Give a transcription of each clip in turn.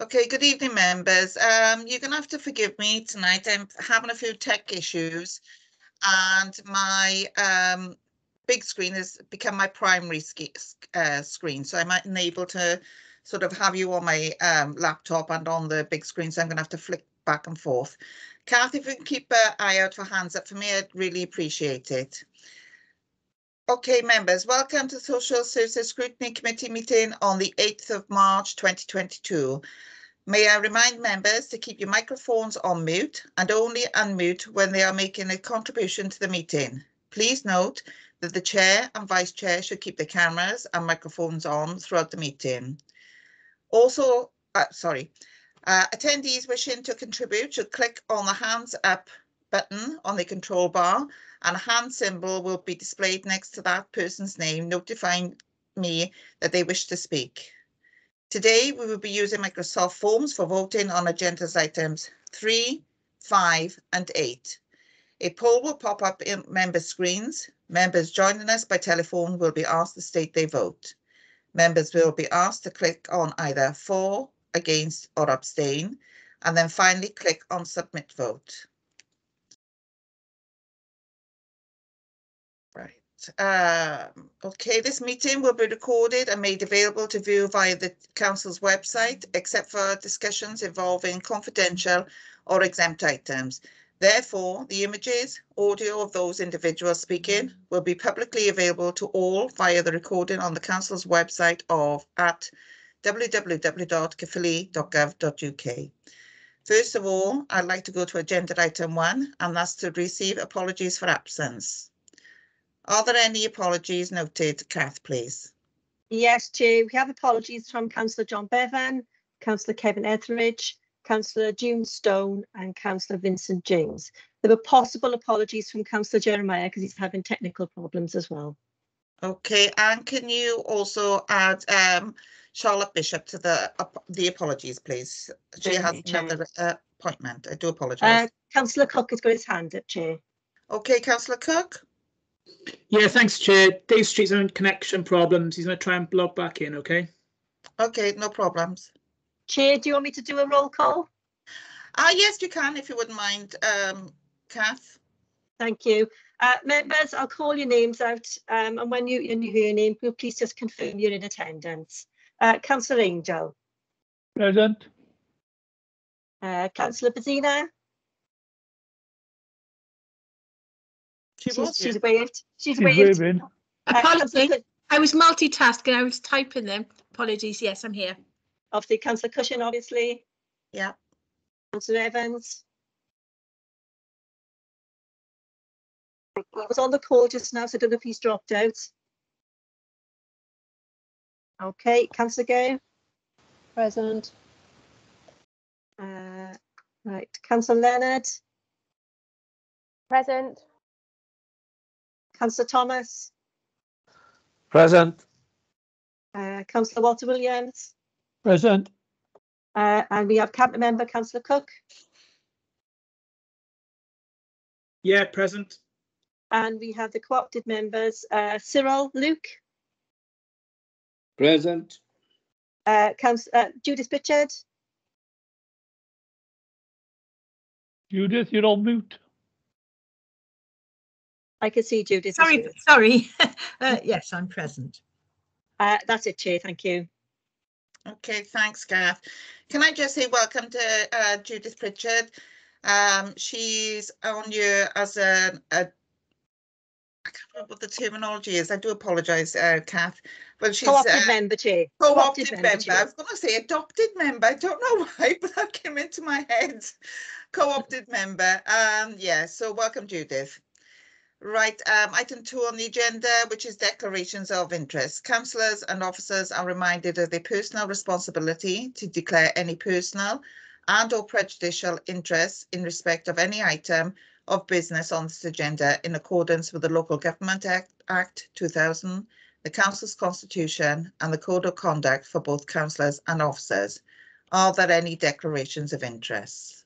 Okay, good evening, members. You're going to have to forgive me tonight. I'm having a few tech issues and my big screen has become my primary screen. So I'm unable to sort of have you on my laptop and on the big screen. So I'm going to have to flick back and forth. Kath, if you can keep an eye out for hands up for me, I'd really appreciate it. Okay, members, welcome to Social Services Scrutiny Committee meeting on the 8th of March 2022. May I remind members to keep your microphones on mute and only unmute when they are making a contribution to the meeting. Please note that the chair and vice chair should keep the cameras and microphones on throughout the meeting. Also, attendees wishing to contribute should click on the hands up button on the control bar, and a hand symbol will be displayed next to that person's name, notifying me that they wish to speak. Today, we will be using Microsoft Forms for voting on agendas items 3, 5 and 8. A poll will pop up in member screens. Members joining us by telephone will be asked to state their vote. Members will be asked to click on either for, against or abstain, and then finally click on submit vote. Right. Okay, this meeting will be recorded and made available to view via the Council's website, except for discussions involving confidential or exempt items. Therefore, the images, audio of those individuals speaking will be publicly available to all via the recording on the Council's website at www.caerphilly.gov.uk. First of all, I'd like to go to agenda item 1, and that's to receive apologies for absence. Are there any apologies noted? Kath, please. Yes, Chair. We have apologies from Councillor John Bevan, Councillor Kevin Etheridge, Councillor June Stone and Councillor Vincent James. There were possible apologies from Councillor Jeremiah because he's having technical problems as well. Okay, and can you also add Charlotte Bishop to the apologies, please? She has another appointment. I do apologise. Councillor Cook has got his hand up, Chair. Okay, Councillor Cook. Yeah, thanks, Chair. Dave Street's having connection problems. He's going to try and log back in, okay? Okay, no problems. Chair, do you want me to do a roll call? Yes, you can, if you wouldn't mind, Kath. Thank you. Members, I'll call your names out, and when you hear your name, please just confirm you're in attendance. Councillor Angel. Present. Councillor Bazina. She's waved. She's waved. Apologies. I was multitasking. I was typing them. Apologies. Yes, I'm here. Obviously, Councillor Cushion, obviously. Yeah. Councillor Evans. I was on the call just now, so I don't know if he's dropped out. Okay, Councillor Gay. Present. Right, Councillor Leonard. Present. Councillor Thomas. Present. Councillor Walter Williams. Present. And we have Cabinet Member Councillor Cook. Yeah, present. And we have the co-opted members, Cyril, Luke. Present. Judith Pritchard. Judith, you're on mute. I can see Judith. Sorry. Yes, I'm present. That's it, Chair. Thank you. Okay, thanks, Kath. Can I just say welcome to Judith Pritchard. She's on you as I can't remember what the terminology is. I do apologise, Kath. Well, she's co-opted member, Chair. Co-opted member. I was going to say adopted member. I don't know why, but that came into my head. Co-opted member. Yeah, so welcome, Judith. Right, item 2 on the agenda, which is declarations of interest. Councillors and officers are reminded of their personal responsibility to declare any personal and or prejudicial interests in respect of any item of business on this agenda in accordance with the Local Government Act 2000, the Council's Constitution and the Code of Conduct for both councillors and officers. Are there any declarations of interest?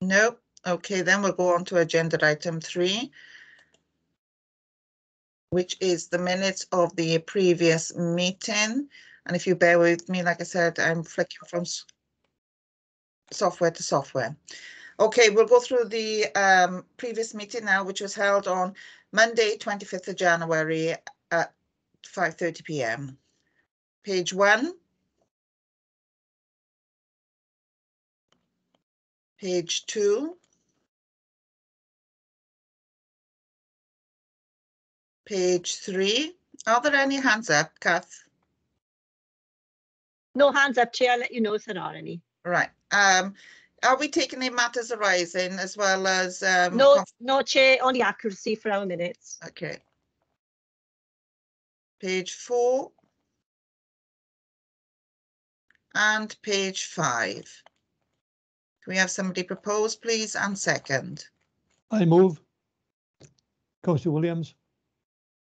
No. Okay, then we'll go on to agenda item 3. which is the minutes of the previous meeting. And if you bear with me, like I said, I'm flicking from software to software. Okay, we'll go through the previous meeting now, which was held on Monday, 25th of January at 5:30 p.m. Page 1. Page 2. Page 3. Are there any hands up, Kath? No hands up, Chair. I'll let you know if there are any. Right. Are we taking the matters arising as well as No, Chair, only accuracy for our minutes. Okay. Page 4 and page 5. Can we have somebody propose, please, and second? I move. Councillor Williams.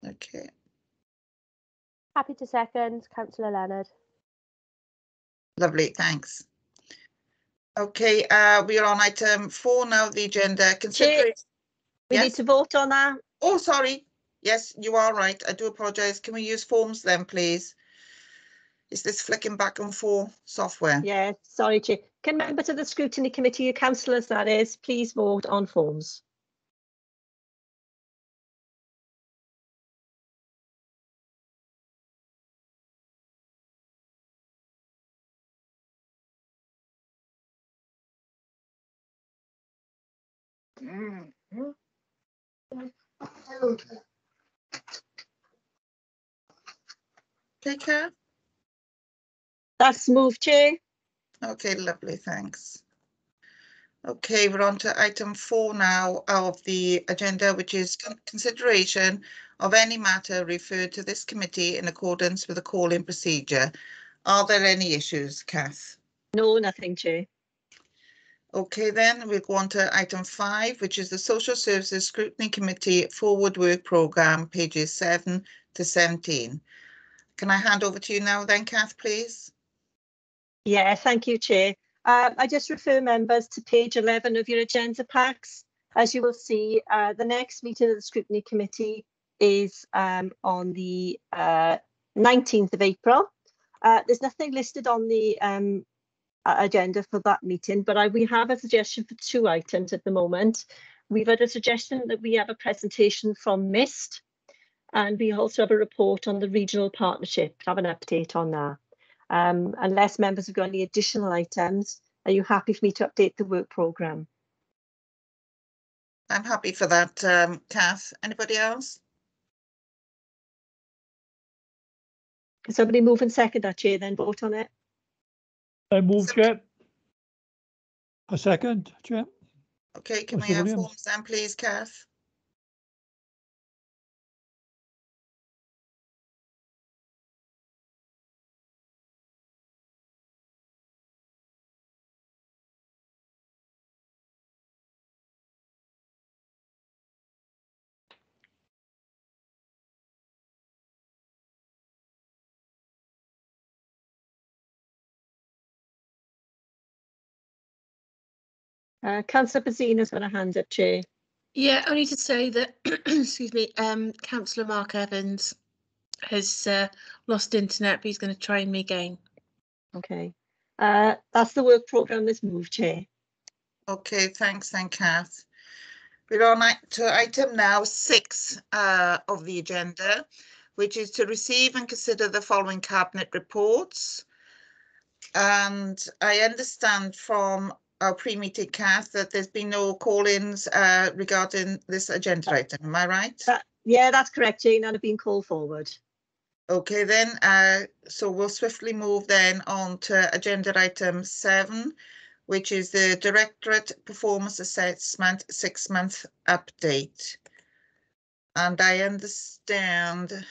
Okay. Happy to second, Councillor Leonard. Lovely, thanks. Okay, we are on item 4 now, the agenda. Consideration. We Yes? need to vote on that. Oh, sorry. Yes, you are right. I do apologise. Can we use forms then, please? Is this flicking back and forth software? Yeah, sorry, Chair. Can members of the Scrutiny Committee, councillors that is, please vote on forms? Take care. That's moved, Chair. Okay, lovely, thanks. Okay, we're on to item 4 now of the agenda, which is consideration of any matter referred to this committee in accordance with the call-in procedure. Are there any issues, Kath? No, nothing, Chair. Okay, then we'll go on to item 5, which is the Social Services Scrutiny Committee Forward Work Programme, pages 7 to 17. Can I hand over to you now then, Kath, please? Yeah, thank you, Chair. I just refer members to page 11 of your agenda packs. As you will see, the next meeting of the Scrutiny Committee is on the 19th of April. There's nothing listed on the agenda for that meeting, but we have a suggestion for 2 items at the moment. We've had a suggestion that we have a presentation from MIST, and we also have a report on the regional partnership. Have an update on that. Unless members have got any additional items, are you happy for me to update the work programme? I'm happy for that, Kath. Anybody else? Can somebody move and second that, Chair, then vote on it? I move, Chair. A second, Chair. Okay, can we Councillor have Williams. forms then, please, Kath? Councillor Bazina's got a hand up, Chair. Yeah, only to say that, excuse me, Councillor Mark Evans has lost internet, but he's going to try me again. Okay. That's the work programme that's moved, Chair. Okay, thanks then, Kath. We're on to item now 6 of the agenda, which is to receive and consider the following cabinet reports. And I understand from our pre-meeting, Kath, that there's been no call-ins regarding this agenda item. Am I right? Yeah, that's correct, Chair. None have been called forward. Okay, then. So we'll swiftly move then on to agenda item 7, which is the Directorate Performance Assessment 6-month update. And I understand.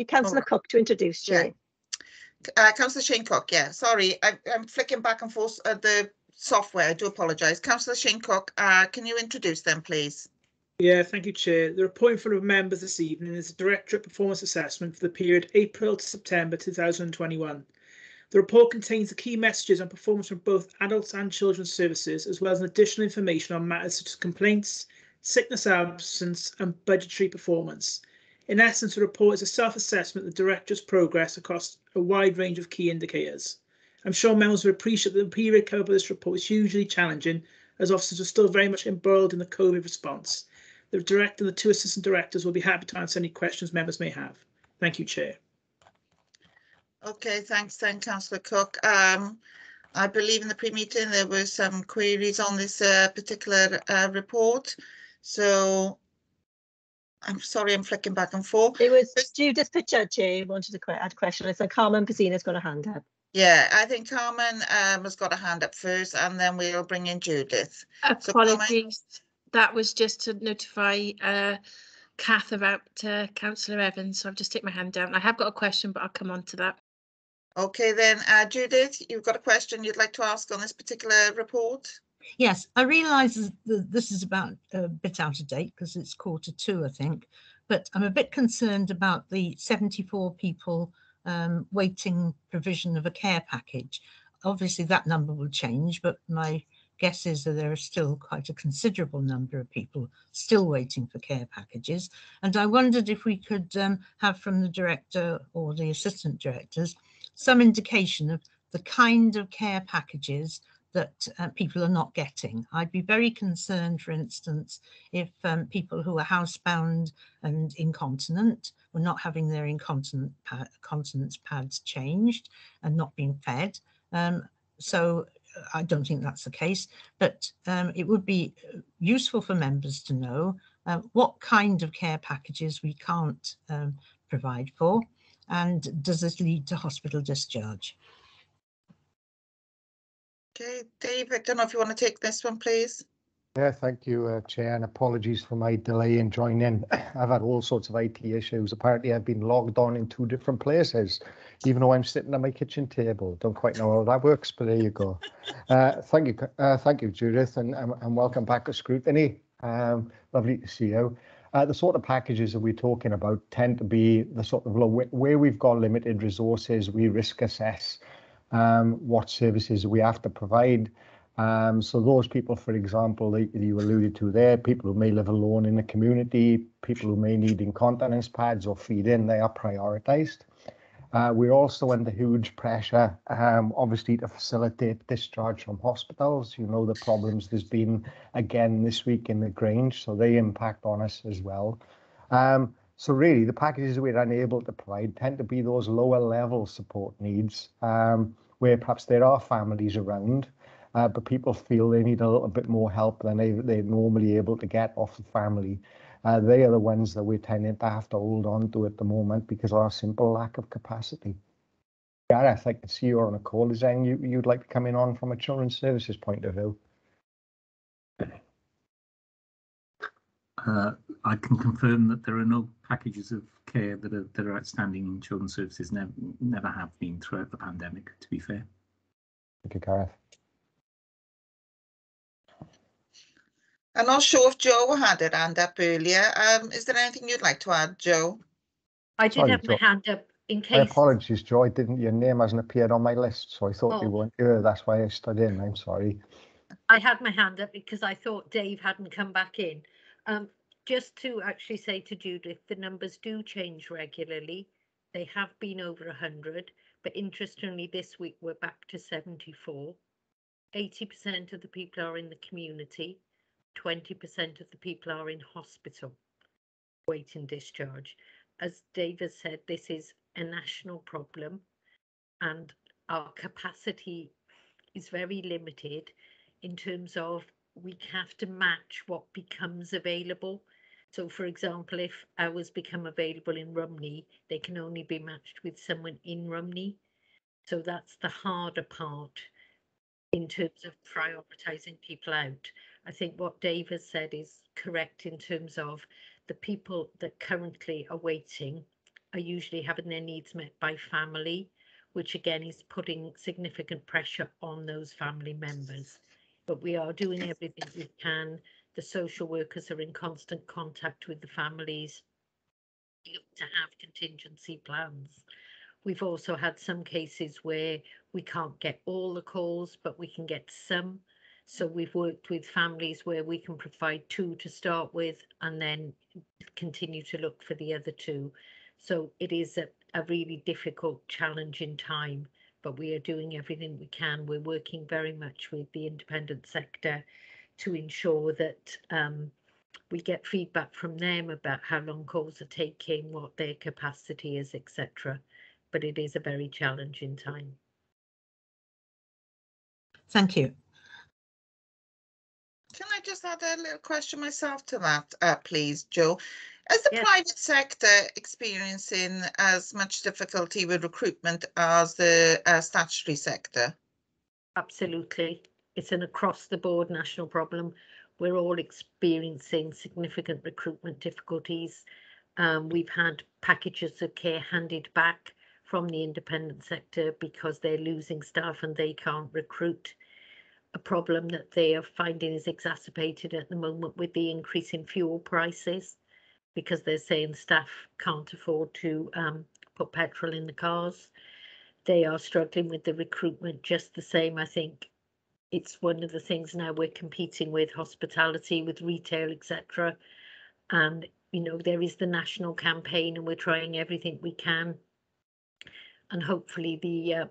Councillor Cook to introduce, Chair. Yeah. Councillor Shane Cook, yeah, sorry, I'm flicking back and forth the software. I do apologise. Councillor Shane Cook, can you introduce them, please? Yeah, thank you, Chair. The report in front of members this evening is the Directorate Performance Assessment for the period April to September 2021. The report contains the key messages on performance from both adults and children's services, as well as additional information on matters such as complaints, sickness absence and budgetary performance. In essence, the report is a self-assessment of the Directorate's progress across a wide range of key indicators. I'm sure members will appreciate that the period covered by this report is hugely challenging, as officers are still very much embroiled in the COVID response. The Director and the 2 Assistant Directors will be happy to answer any questions members may have. Thank you, Chair. Okay, thanks then, Councillor Cook. I believe in the pre-meeting there were some queries on this particular report. So I'm sorry, I'm flicking back and forth. It was Judith Pitcher, Chair, wanted to add a question. It's like Carmen Pacina's got a hand up. Yeah, I think Carmen has got a hand up first, and then we'll bring in Judith. Apologies. That was just to notify Kath about Councillor Evans. So I've just taken my hand down. I have got a question, but I'll come on to that. Okay, then, Judith, you've got a question you'd like to ask on this particular report? Yes, I realise that this is about a bit out of date because it's Q2, I think, but I'm a bit concerned about the 74 people waiting provision of a care package. Obviously, that number will change, but my guess is that there are still quite a considerable number of people still waiting for care packages. And I wondered if we could have from the Director or the Assistant Directors some indication of the kind of care packages that people are not getting. I'd be very concerned, for instance, if people who are housebound and incontinent were not having their continence pads changed and not being fed. So I don't think that's the case, but it would be useful for members to know what kind of care packages we can't provide for, and does this lead to hospital discharge? Okay, Dave, I don't know if you want to take this one, please. Yeah, thank you, Chair, and apologies for my delay in joining. I've had all sorts of IT issues. Apparently, I've been logged on in 2 different places, even though I'm sitting at my kitchen table. Don't quite know how that works, but there you go. Thank you, Judith, and welcome back to Scrutiny. Lovely to see you. The sort of packages that we're talking about tend to be the sort of where we've got limited resources, we risk assess what services we have to provide. So those people, for example, that you alluded to there, people who may live alone in the community, people who may need incontinence pads or feed in, they are prioritised. We're also under huge pressure, obviously, to facilitate discharge from hospitals. You know the problems there's been again this week in the Grange, so they impact on us as well. So really, the packages we're unable to provide tend to be those lower level support needs, where perhaps there are families around, but people feel they need a little bit more help than they're normally able to get off the family. They are the ones that we're tending to have to hold on to at the moment because of our simple lack of capacity. Gareth, I can see you're on a call. Is there anything you'd like to come in on from a children's services point of view? I can confirm that there are no packages of care that are outstanding in children's services. Never have been throughout the pandemic, to be fair. Thank you, Gareth. I'm not sure if Joe had her hand up earlier. Is there anything you'd like to add, Joe? I did have my hand up in case. My apologies, Joe. Your name hasn't appeared on my list, so I thought you weren't here. That's why I stood in. I'm sorry. I had my hand up because I thought Dave hadn't come back in. Just to actually say to Judith, the numbers do change regularly. They have been over 100, but interestingly, this week we're back to 74. 80% of the people are in the community. 20% of the people are in hospital waiting discharge. As David said, this is a national problem and our capacity is very limited in terms of we have to match what becomes available. So, for example, if hours become available in Rumney, they can only be matched with someone in Rumney. So that's the harder part in terms of prioritising people out. I think what Dave has said is correct in terms of the people that currently are waiting are usually having their needs met by family, which again is putting significant pressure on those family members. But we are doing everything we can. The social workers are in constant contact with the families to have contingency plans. We've also had some cases where we can't get all the calls, but we can get some. So we've worked with families where we can provide 2 to start with and then continue to look for the other 2. So it is a really difficult, challenging time, but we are doing everything we can. We're working very much with the independent sector to ensure that we get feedback from them about how long calls are taking, what their capacity is, etc. But it is a very challenging time. Thank you. Can I just add a little question myself to that, please, Joe? Is the Yes. private sector experiencing as much difficulty with recruitment as the statutory sector? Absolutely. It's an across the board national problem. We're all experiencing significant recruitment difficulties. We've had packages of care handed back from the independent sector because they're losing staff and they can't recruit. A problem that they are finding is exacerbated at the moment with the increase in fuel prices, because they're saying staff can't afford to put petrol in the cars. They are struggling with the recruitment just the same. I think it's one of the things now we're competing with hospitality, with retail, etc. And, you know, there is the national campaign and we're trying everything we can. And hopefully the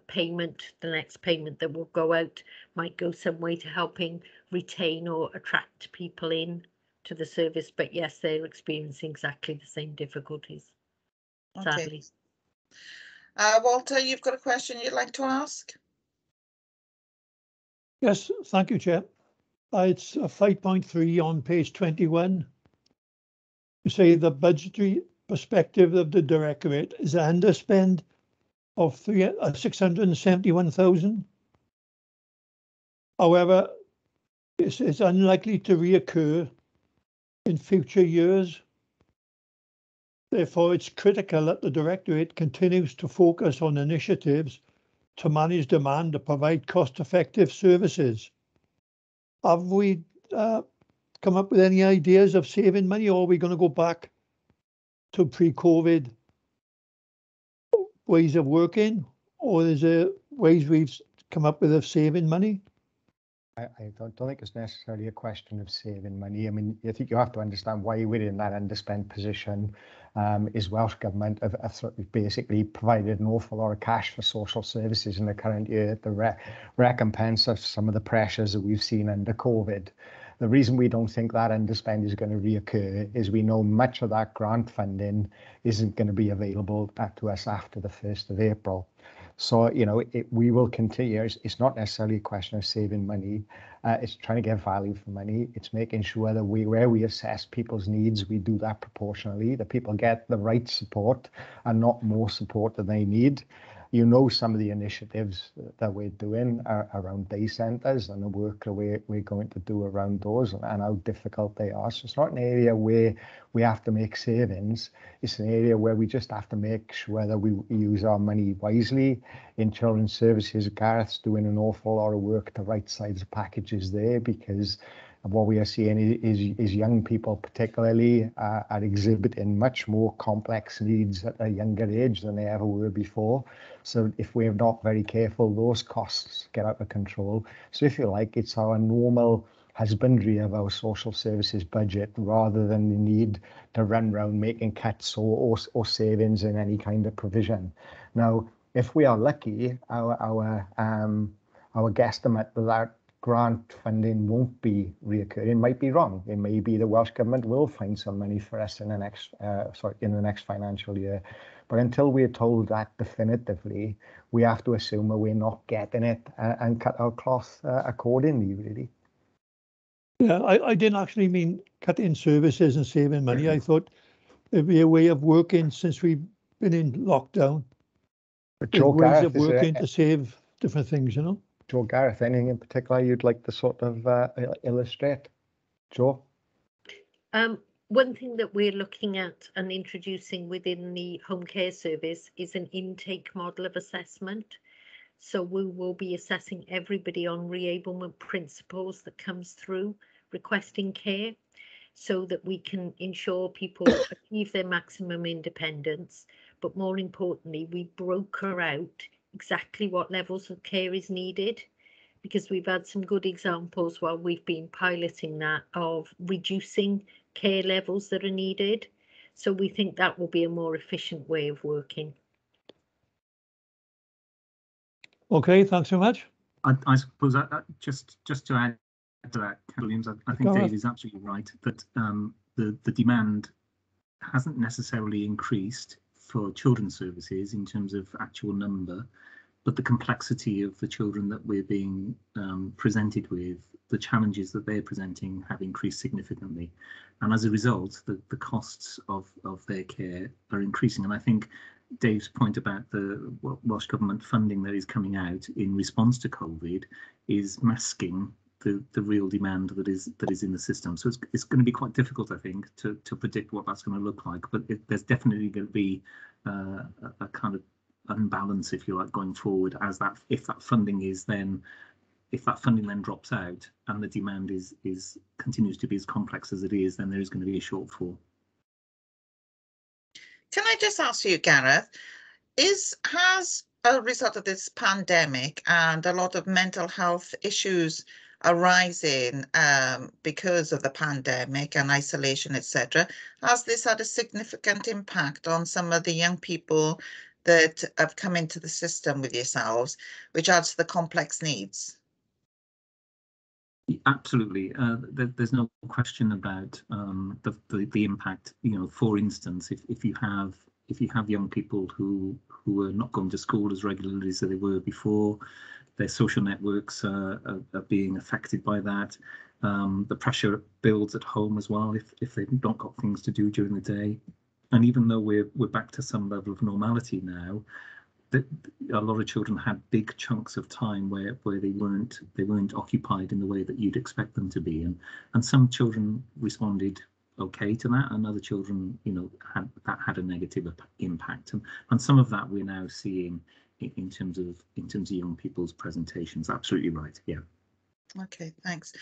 next payment that will go out might go some way to helping retain or attract people in to the service. But yes, they're experiencing exactly the same difficulties, sadly. Walter, you've got a question you'd like to ask? Yes, thank you, Chair. It's 5.3 on page 21. You say the budgetary perspective of the Directorate is an underspend of 671,000. However, it's unlikely to reoccur in future years. Therefore, it's critical that the Directorate continues to focus on initiatives to manage demand to provide cost-effective services. Have we come up with any ideas of saving money, or are we going to go back to pre-COVID ways of working, or is there ways we've come up with of saving money? I don't think it's necessarily a question of saving money. I mean, I think you have to understand why we're in that underspent position. Is Welsh Government have basically provided an awful lot of cash for social services in the current year, the recompense of some of the pressures that we've seen under COVID. The reason we don't think that underspend is going to reoccur is we know much of that grant funding isn't going to be available to us after the 1st of April. So, you know, we will continue. It's not necessarily a question of saving money. It's trying to get value for money. It's making sure that where we assess people's needs, we do that proportionally, that people get the right support and not more support than they need. You know, some of the initiatives that we're doing are around day centres and the work that we're going to do around those and how difficult they are. So it's not an area where we have to make savings. It's an area where we just have to make sure that we use our money wisely. In children's services, Gareth's doing an awful lot of work to right size the packages there, because what we are seeing is young people particularly are exhibiting much more complex needs at a younger age than they ever were before. So if we're not very careful, those costs get out of control. So if you like, it's our normal husbandry of our social services budget rather than the need to run around making cuts or savings in any kind of provision. Now, if we are lucky, our guesstimate that grant funding won't be reoccurring. It might be wrong. It may be the Welsh Government will find some money for us in the next financial year. But until we're told that definitively, we have to assume that we're not getting it and cut our cloth accordingly, really. Yeah, I didn't actually mean cutting services and saving money. I thought it'd be a way of working since we've been in lockdown. But Joe, ways Gareth, of working to save different things, you know. Joe, Gareth, anything in particular you'd like to sort of illustrate? Joe? One thing that we're looking at and introducing within the home care service is an intake model of assessment. So we will be assessing everybody on reablement principles that comes through requesting care, so that we can ensure people achieve their maximum independence. But more importantly, we broker out exactly what levels of care is needed, because we've had some good examples while we've been piloting that of reducing care levels that are needed. So we think that will be a more efficient way of working. Okay, thanks so much. I suppose just to add to that, Williams, I think Dave is absolutely right that the demand hasn't necessarily increased for children's services in terms of actual number, but the complexity of the children that we're being presented with, the challenges that they're presenting have increased significantly. And as a result, the costs of their care are increasing. And I think Dave's point about the Welsh Government funding that is coming out in response to COVID is masking the real demand that is in the system. So it's going to be quite difficult, I think, to predict what that's going to look like. But there's definitely going to be a kind of unbalance, if you like, going forward, as that if that funding then drops out and the demand continues to be as complex as it is, then there is going to be a shortfall. Can I just ask you, Gareth, has a result of this pandemic and a lot of mental health issues arising because of the pandemic and isolation, etc., has this had a significant impact on some of the young people that have come into the system with yourselves, which adds to the complex needs? Absolutely. There's no question about the impact. You know, for instance, if you have young people who are not going to school as regularly as they were before, their social networks are being affected by that. The pressure builds at home as well if they've not got things to do during the day. And even though we're back to some level of normality now, a lot of children had big chunks of time where they weren't occupied in the way that you'd expect them to be, and some children responded okay to that, and other children, you know, had a negative impact, and some of that we're now seeing in terms of young people's presentations. Absolutely right. Yeah. Okay, thanks.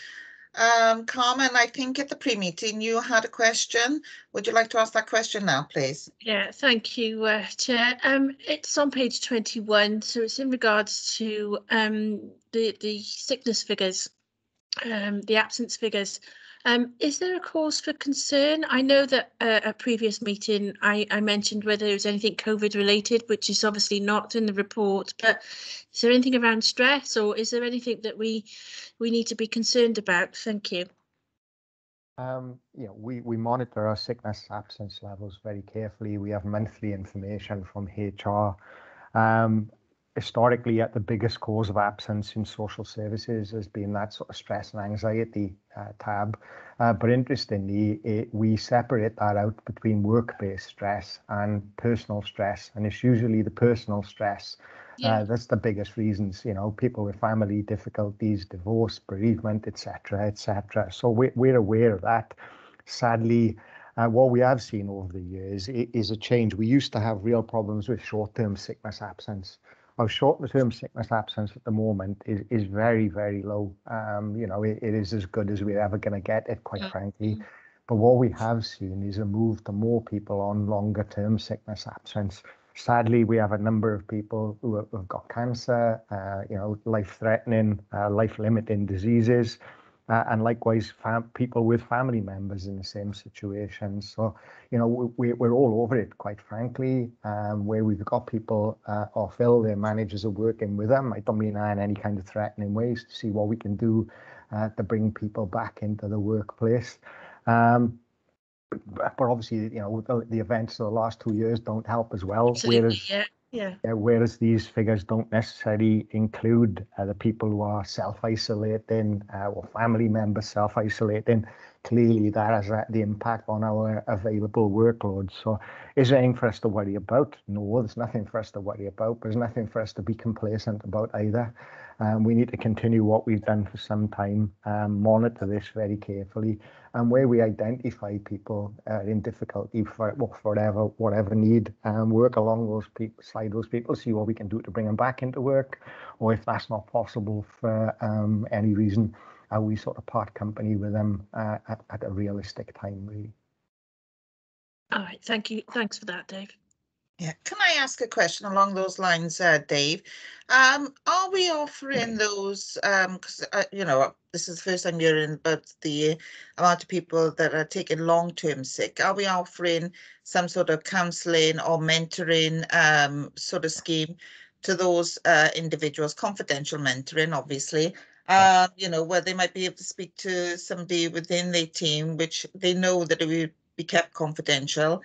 Carmen, I think at the pre-meeting you had a question. Would you like to ask that question now, please? Yeah, thank you, Chair. It's on page 21, so it's in regards to the sickness figures, the absence figures. Is there a cause for concern? I know that at a previous meeting I mentioned whether there was anything COVID related, which is obviously not in the report, but is there anything around stress, or is there anything that we need to be concerned about? Thank you. You know, we monitor our sickness absence levels very carefully. We have monthly information from HR. Historically, the biggest cause of absence in social services has been that sort of stress and anxiety tab. But interestingly, we separate that out between work-based stress and personal stress. And it's usually the personal stress that's the biggest reasons, you know, people with family difficulties, divorce, bereavement, etc., etc. So we're aware of that. Sadly, what we have seen over the years is a change. We used to have real problems with short-term sickness absence. Our short-term sickness absence at the moment is very, very low. You know, it is as good as we're ever going to get it, quite frankly. But what we have seen is a move to more people on longer-term sickness absence. Sadly, we have a number of people who have got cancer, you know, life-threatening, life-limiting diseases, and likewise people with family members in the same situation. So, you know, we're all over it, quite frankly. Where we've got people off ill, their managers are working with them. I don't mean that in any kind of threatening ways, to see what we can do to bring people back into the workplace. But obviously, you know, the events of the last 2 years don't help as well. Absolutely, Whereas these figures don't necessarily include the people who are self-isolating or family members self-isolating. Clearly, that has the impact on our available workload. So is there anything for us to worry about? No, there's nothing for us to worry about. There's nothing for us to be complacent about either. We need to continue what we've done for some time, monitor this very carefully, and where we identify people in difficulty for whatever need, work along those people, slide those people, see what we can do to bring them back into work, or if that's not possible for any reason, we sort of part company with them at a realistic time, really. All right, thank you. Thanks for that, Dave. Yeah, can I ask a question along those lines, Dave? Are we offering those, because, you know, this is the first time hearing about the amount of people that are taking long-term sick. Are we offering some sort of counselling or mentoring sort of scheme to those individuals, confidential mentoring, obviously, you know, where they might be able to speak to somebody within their team, which they know that it will be kept confidential,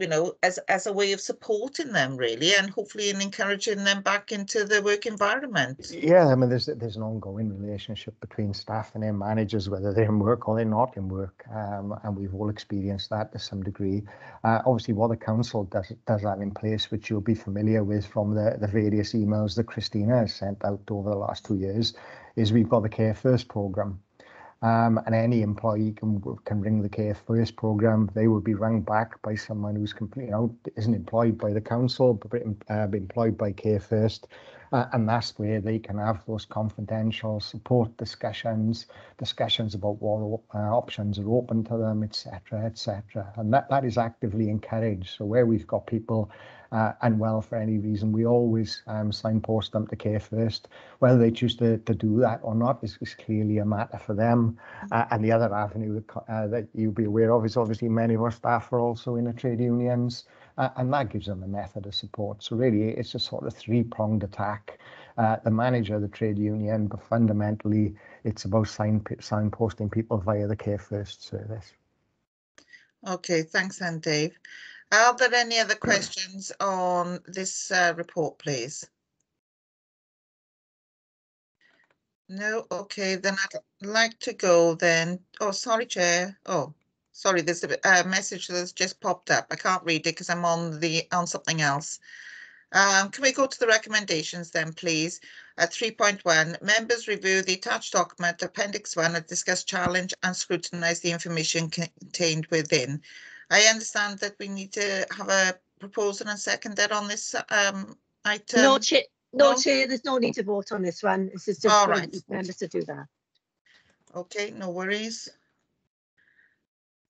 you know, as a way of supporting them, really, and hopefully in encouraging them back into the work environment. Yeah, I mean, there's an ongoing relationship between staff and their managers, whether they're in work or they're not in work, and we've all experienced that to some degree. Obviously, what the council does have in place, which you'll be familiar with from the various emails that Christina has sent out over the last 2 years, is we've got the Care First programme. And any employee can ring the Care First programme. They will be rung back by someone who's isn't employed by the council, but employed by Care First, and that's where they can have those confidential support discussions about what options are open to them, etc., etc. And that is actively encouraged. So where we've got people unwell for any reason, we always signpost them to Care First. Whether they choose to do that or not is clearly a matter for them. And the other avenue that you'll be aware of is obviously many of our staff are also in the trade unions, and that gives them a method of support. So really, it's a sort of three-pronged attack. The manager of the trade union, but fundamentally, it's about signposting people via the Care First service. Okay, thanks, Anne, Dave. Are there any other questions on this report, please? No, okay, then I'd like to go then. Oh, sorry, Chair. Oh, sorry, there's a message that's just popped up. I can't read it because I'm on something else. Can we go to the recommendations then, please? At 3.1, members review the attached document, Appendix 1, and discuss, challenge and scrutinise the information contained within. I understand that we need to have a proposal and second that on this item. No, Chair, there's no need to vote on this one. This is just for members to do that. Okay, no worries.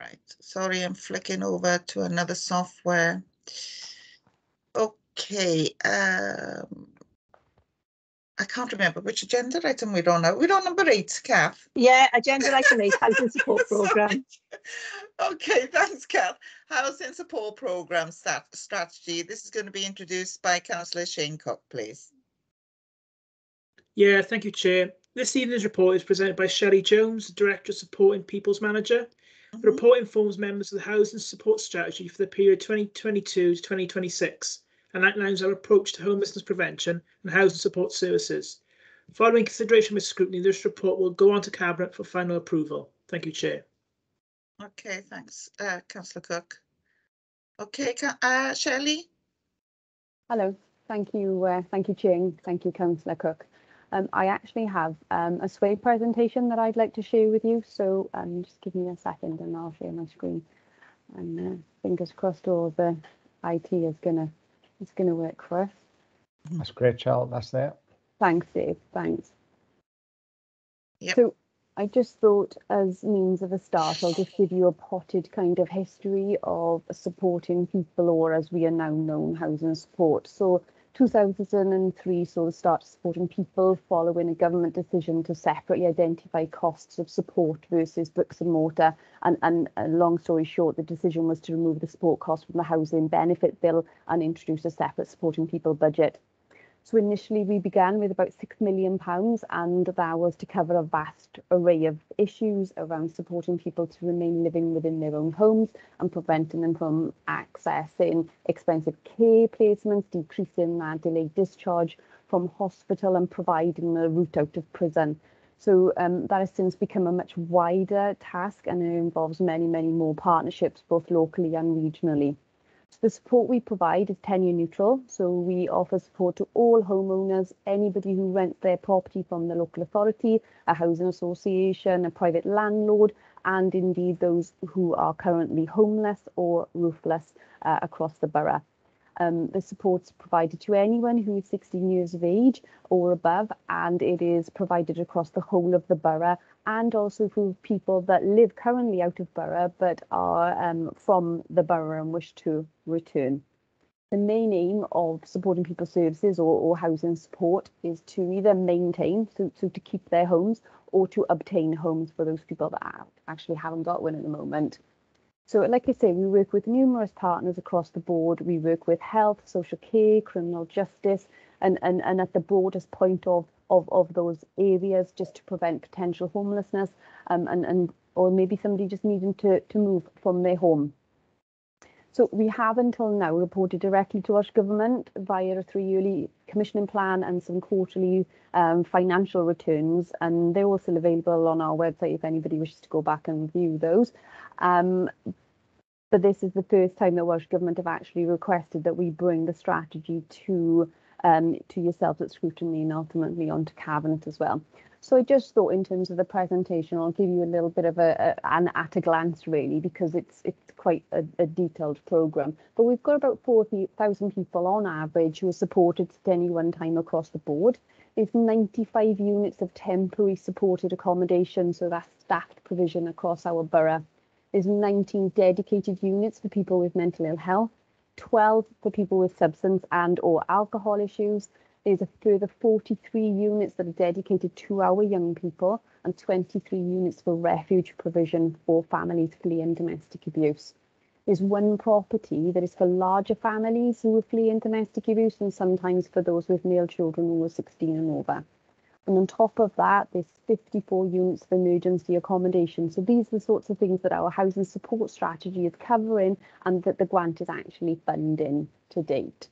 Right, sorry, I'm flicking over to another software. Okay, I can't remember which agenda item we're on now. We're on number 8, Kath. Yeah, agenda item 8, housing support programme. Okay, thanks, Kath. Housing support programme strategy. This is going to be introduced by Councillor Shane Cook, please. Yeah, thank you, Chair. This evening's report is presented by Shelley Jones, Director of Support and People's Manager. The report informs members of the housing support strategy for the period 2022 to 2026 and outlines our approach to homelessness prevention and housing support services. Following consideration with scrutiny, this report will go on to Cabinet for final approval. Thank you, Chair. Okay, thanks, Councillor Cook. Okay, Shelley. Hello, thank you, Ching, thank you, Councillor Cook. I actually have a SWAY presentation that I'd like to share with you, so just give me a second and I'll share my screen. And fingers crossed, all the IT is gonna work for us. That's great, Charles. That's there. Thanks, Dave. Thanks. Yep. So I just thought, as means of a start, I'll just give you a potted kind of history of supporting people, or as we are now known, housing support. So 2003 saw the start of supporting people following a government decision to separately identify costs of support versus bricks and mortar. And long story short, the decision was to remove the support cost from the housing benefit bill and introduce a separate supporting people budget. So initially we began with about £6 million, and that was to cover a vast array of issues around supporting people to remain living within their own homes and preventing them from accessing expensive care placements, decreasing delayed discharge from hospital and providing a route out of prison. So that has since become a much wider task, and it involves many, many more partnerships, both locally and regionally. The support we provide is tenure neutral, so we offer support to all homeowners, anybody who rents their property from the local authority, a housing association, a private landlord, and indeed those who are currently homeless or roofless across the borough. The support is provided to anyone who is 16 years of age or above, and it is provided across the whole of the borough, and also for people that live currently out of borough but are from the borough and wish to return. The main aim of supporting people services or housing support is to either maintain, so to keep their homes, or to obtain homes for those people that actually haven't got one at the moment. So like I say, we work with numerous partners across the board. We work with health, social care, criminal justice, and at the broadest point of those areas, just to prevent potential homelessness, or maybe somebody just needing to move from their home. So we have until now reported directly to Welsh Government via a 3-yearly commissioning plan and some quarterly financial returns, and they're also available on our website if anybody wishes to go back and view those. But this is the first time that Welsh Government have actually requested that we bring the strategy to yourselves at Scrutiny and ultimately onto Cabinet as well. So I just thought, in terms of the presentation, I'll give you a little bit of an at a glance, really, because it's quite a detailed programme. But we've got about 40,000 people on average who are supported at any one time across the board. There's 95 units of temporary supported accommodation, so that's staffed provision across our borough. There's 19 dedicated units for people with mental ill health, 12 for people with substance and or alcohol issues. There's a further 43 units that are dedicated to our young people, and 23 units for refuge provision for families fleeing domestic abuse. There's one property that is for larger families who are fleeing domestic abuse, and sometimes for those with male children who are 16 and over. And on top of that, there's 54 units of emergency accommodation. So these are the sorts of things that our housing support strategy is covering and that the grant is actually funding to date.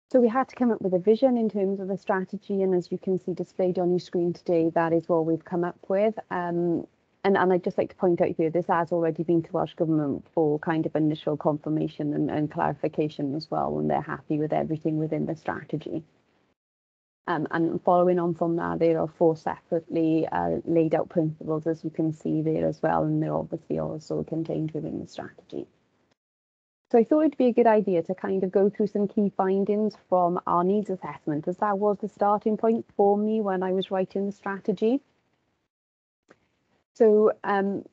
So we had to come up with a vision in terms of the strategy, and as you can see displayed on your screen today, that is what we've come up with. And I'd just like to point out here, this has already been to Welsh Government for kind of initial confirmation and clarification as well, and they're happy with everything within the strategy. And following on from that, there are 4 separately laid out principles, as you can see there as well, and they're obviously also contained within the strategy. So I thought it'd be a good idea to kind of go through some key findings from our needs assessment, as that was the starting point for me when I was writing the strategy. So I'm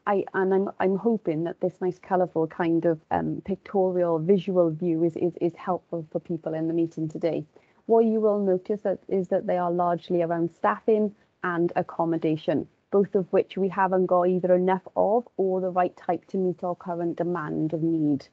hoping that this nice colourful kind of pictorial visual view is helpful for people in the meeting today. What you will notice is that they are largely around staffing and accommodation, both of which we haven't got either enough of or the right type to meet our current demand of need.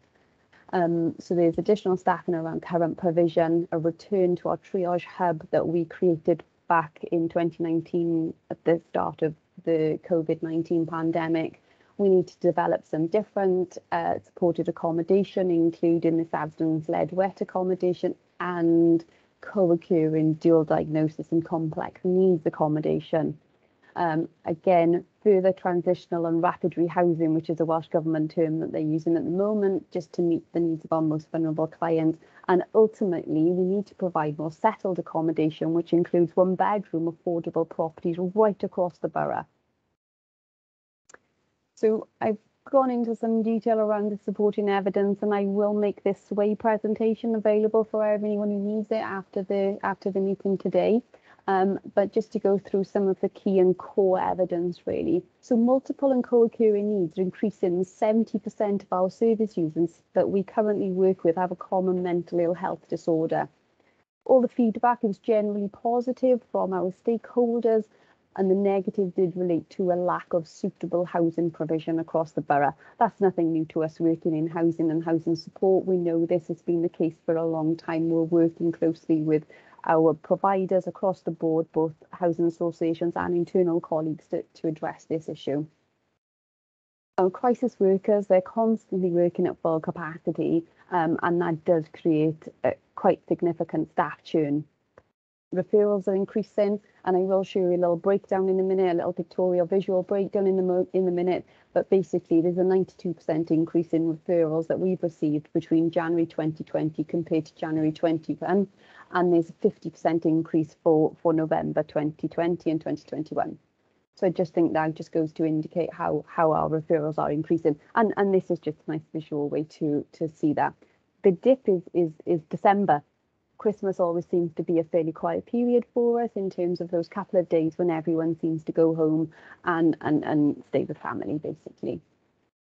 So there's additional staffing around current provision, a return to our triage hub that we created back in 2019 at the start of the COVID-19 pandemic. We need to develop some different supported accommodation, including this abstinence-led wet accommodation and co-occurring dual diagnosis and complex needs accommodation. Again, further transitional and rapid rehousing, which is a Welsh Government term that they're using at the moment, just to meet the needs of our most vulnerable clients. And ultimately, we need to provide more settled accommodation, which includes 1-bedroom affordable properties right across the borough. So I've gone into some detail around the supporting evidence, and I will make this SWAY presentation available for anyone who needs it after the meeting today. But just to go through some of the key and core evidence, really. So multiple and co-occurring needs are increasing. 70% of our service users that we currently work with have a common mental ill health disorder. All the feedback is generally positive from our stakeholders, and the negative did relate to a lack of suitable housing provision across the borough. That's nothing new to us working in housing and housing support. We know this has been the case for a long time. We're working closely with our providers across the board, both housing associations and internal colleagues, to address this issue. Our crisis workers, they're constantly working at full capacity, and that does create quite significant staff churn. Referrals are increasing, and I will show you a little breakdown in a minute, a little pictorial visual breakdown in a minute. But basically, there's a 92% increase in referrals that we've received between January 2020 compared to January 21, and there's a 50% increase for November 2020 and 2021. So I just think that just goes to indicate how our referrals are increasing, and this is just a nice visual way to see that. The dip is December. Christmas always seems to be a fairly quiet period for us in terms of those couple of days when everyone seems to go home and stay with family, basically.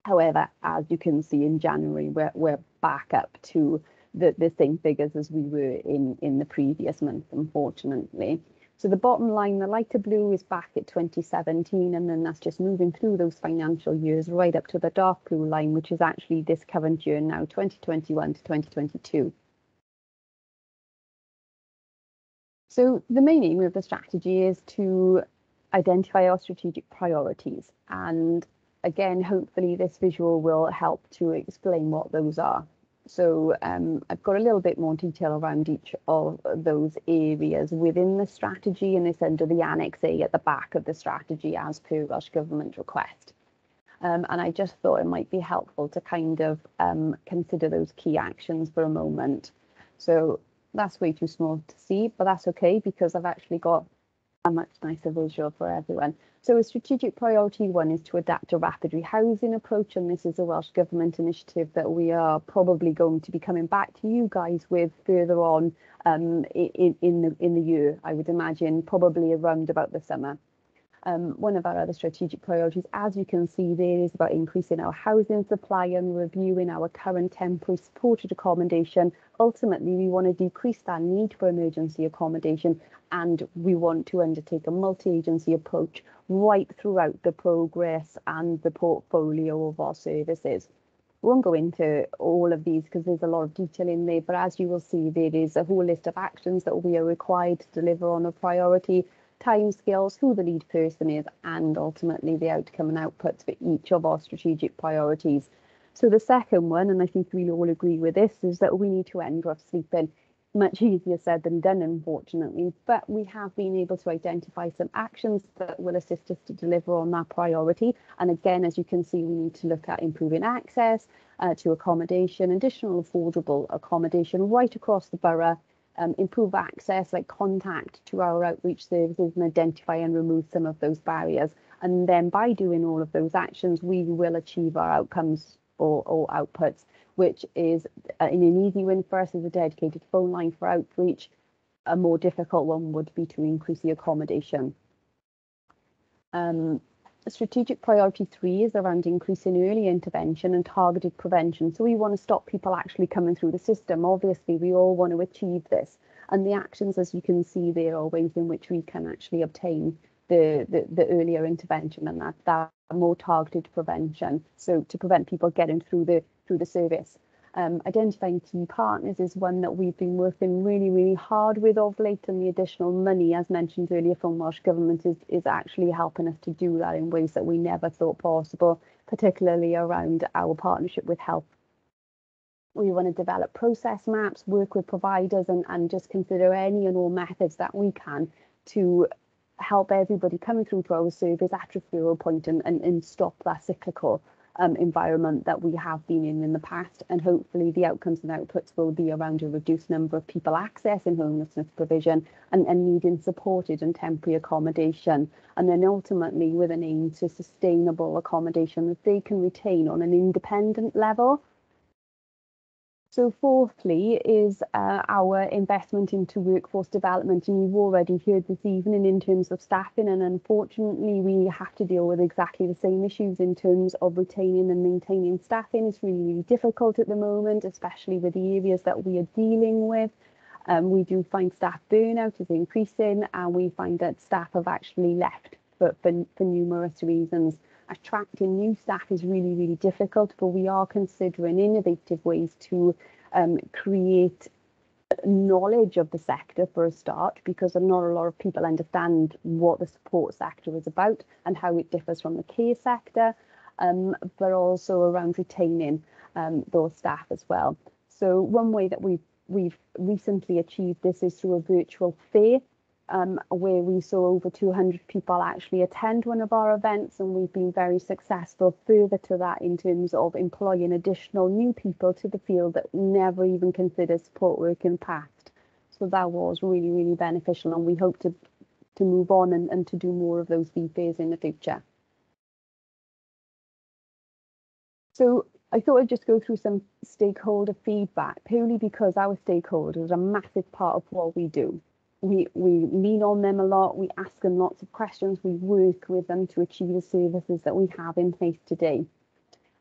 However, as you can see in January, we're back up to the same figures as we were in the previous month, unfortunately. So the bottom line, the lighter blue, is back at 2017, and then that's just moving through those financial years right up to the dark blue line, which is actually this current year now, 2021 to 2022. So the main aim of the strategy is to identify our strategic priorities, and again, hopefully this visual will help to explain what those are. So I've got a little bit more detail around each of those areas within the strategy, and it's under the Annex A at the back of the strategy as per Welsh Government request. And I just thought it might be helpful to kind of consider those key actions for a moment. So that's way too small to see, but that's okay because I've actually got a much nicer visual for everyone. So a strategic priority 1 is to adapt a rapid rehousing approach, and this is a Welsh Government initiative that we are probably going to be coming back to you guys with further on in the year, I would imagine, probably around about the summer. One of our other strategic priorities, as you can see there, is about increasing our housing supply and reviewing our current temporary supported accommodation. Ultimately, we want to decrease that need for emergency accommodation, and we want to undertake a multi-agency approach right throughout the progress and the portfolio of our services. We won't go into all of these because there's a lot of detail in there, but as you will see, there is a whole list of actions that we are required to deliver on a priority, timescales, who the lead person is, and ultimately the outcome and outputs for each of our strategic priorities. So the second one, and I think we all agree with this, is that we need to end rough sleeping. Much easier said than done, unfortunately, but we have been able to identify some actions that will assist us to deliver on that priority. And again, as you can see, we need to look at improving access to accommodation, additional affordable accommodation right across the borough, improve access, like contact to our outreach services, and identify and remove some of those barriers. And then by doing all of those actions, we will achieve our outcomes or outputs, which is in an easy win for us is a dedicated phone line for outreach. A more difficult one would be to increase the accommodation. Strategic priority 3 is around increasing early intervention and targeted prevention. So we want to stop people actually coming through the system. Obviously, we all want to achieve this. And the actions, as you can see, there are ways in which we can actually obtain the earlier intervention and that more targeted prevention. So to prevent people getting through the service. Identifying key partners is one that we've been working really hard with of late, and the additional money, as mentioned earlier, from Welsh Government is actually helping us to do that in ways that we never thought possible, particularly around our partnership with health. We want to develop process maps, work with providers, and just consider any and all methods that we can to help everybody coming through to our service at referral point and stop that cyclical environment that we have been in the past. And hopefully the outcomes and outputs will be around a reduced number of people accessing homelessness provision and needing supported and temporary accommodation, and then ultimately with an aim to sustainable accommodation that they can retain on an independent level. So fourthly is our investment into workforce development, and you've already heard this evening in terms of staffing, and unfortunately we have to deal with exactly the same issues in terms of retaining and maintaining staffing. It's really difficult at the moment, especially with the areas that we are dealing with. We do find staff burnout is increasing, and we find that staff have actually left for numerous reasons. Attracting new staff is really difficult, but we are considering innovative ways to create knowledge of the sector for a start, because not a lot of people understand what the support sector is about and how it differs from the care sector, but also around retaining those staff as well. So one way that we've recently achieved this is through a virtual fair, where we saw over 200 people actually attend one of our events, and we've been very successful further to that in terms of employing additional new people to the field that never even considered support work in the past. So that was really beneficial, and we hope to move on and to do more of those fairs in the future. So I thought I'd just go through some stakeholder feedback, purely because our stakeholders are a massive part of what we do. We lean on them a lot, we ask them lots of questions, we work with them to achieve the services that we have in place today.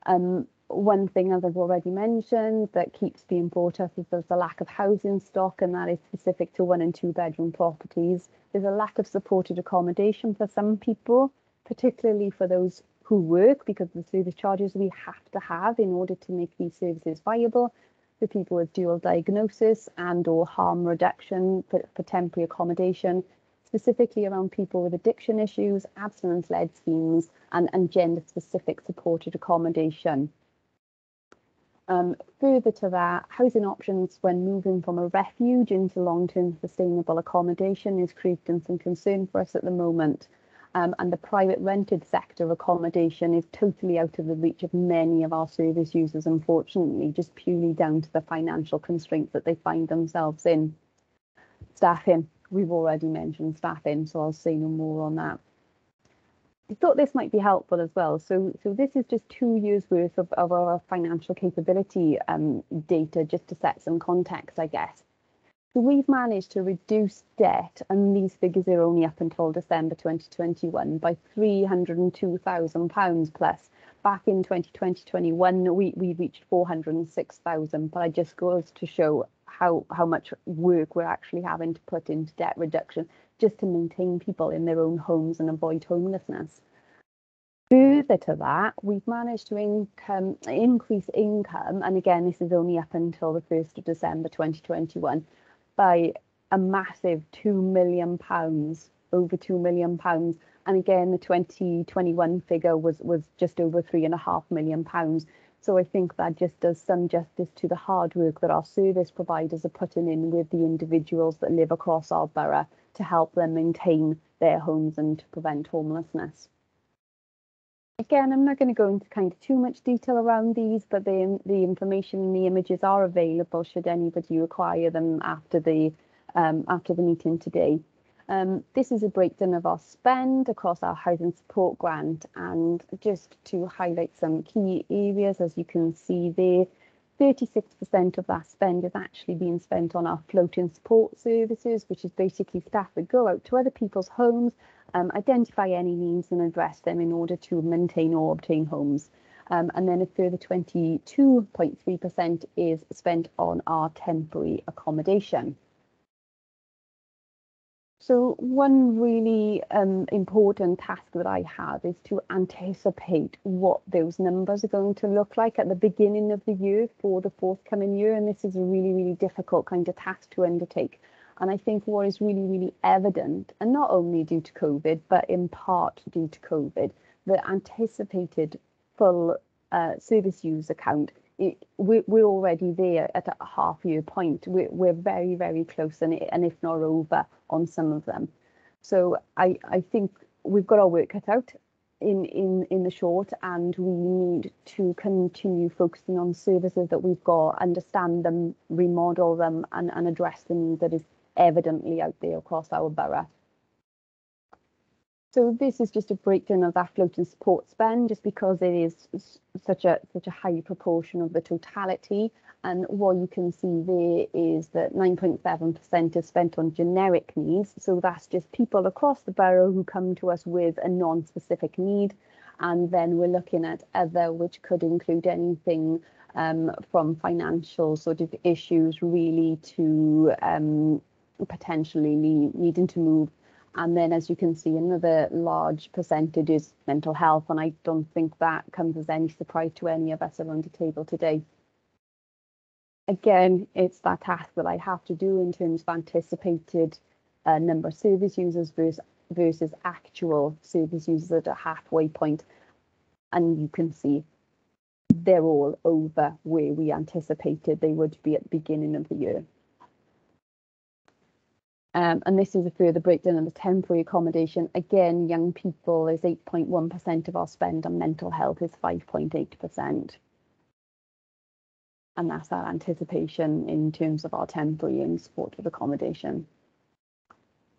One thing, as I've already mentioned, that keeps being brought up is there's a lack of housing stock, and that is specific to 1 and 2 bedroom properties. There's a lack of supported accommodation for some people, particularly for those who work, because the service charges we have to have in order to make these services viable. For people with dual diagnosis and or harm reduction for temporary accommodation, specifically around people with addiction issues, abstinence-led schemes, and gender-specific supported accommodation. Further to that, housing options when moving from a refuge into long-term sustainable accommodation is creating some concern for us at the moment. And the private rented sector accommodation is totally out of the reach of many of our service users, unfortunately, just purely down to the financial constraints that they find themselves in. Staffing, we've already mentioned staffing, so I'll say no more on that. I thought this might be helpful as well. So this is just 2 years worth of our financial capability data, just to set some context, I guess. So we've managed to reduce debt, and these figures are only up until December 2021, by £302,000 plus. Back in 2020-21, we reached 406,000, but it just goes to show how much work we're actually having to put into debt reduction just to maintain people in their own homes and avoid homelessness. Further to that, we've managed to increase income, and again, this is only up until the 1st of December 2021, by a massive £2 million, over £2 million. And again, the 2021 figure was just over £3.5 million. So I think that just does some justice to the hard work that our service providers are putting in with the individuals that live across our borough to help them maintain their homes and to prevent homelessness. Again, I'm not going to go into kind of too much detail around these, but the information and the images are available should anybody require them after the meeting today. This is a breakdown of our spend across our housing support grant, and just to highlight some key areas, as you can see there, 36% of that spend is actually being spent on our floating support services, which is basically staff that go out to other people's homes, identify any needs and address them in order to maintain or obtain homes. And then a further 22.3% is spent on our temporary accommodation. So one really important task that I have is to anticipate what those numbers are going to look like at the beginning of the year for the forthcoming year. And this is a really, really difficult kind of task to undertake. And I think what is really, really evident, and not only due to COVID, but in part due to COVID, the anticipated full service use account, we're already there at a half-year point. We're very, very close, and if not over, on some of them. So I think we've got our work cut out in the short, and we need to continue focusing on services that we've got, understand them, remodel them, and address the need that is evidently out there across our borough. So this is just a breakdown of that floating support spend, just because it is such a high proportion of the totality. And what you can see there is that 9.7% is spent on generic needs. So that's just people across the borough who come to us with a non-specific need. And then we're looking at other, which could include anything from financial sort of issues really to potentially needing to move. And then, as you can see, another large percentage is mental health, and I don't think that comes as any surprise to any of us around the table today. Again, it's that task that I have to do in terms of anticipated number of service users versus actual service users at a halfway point. And you can see they're all over where we anticipated they would be at the beginning of the year. And this is a further breakdown of the temporary accommodation. Again, young people is 8.1% of our spend, and mental health is 5.8%. And that's our anticipation in terms of our temporary and supported accommodation.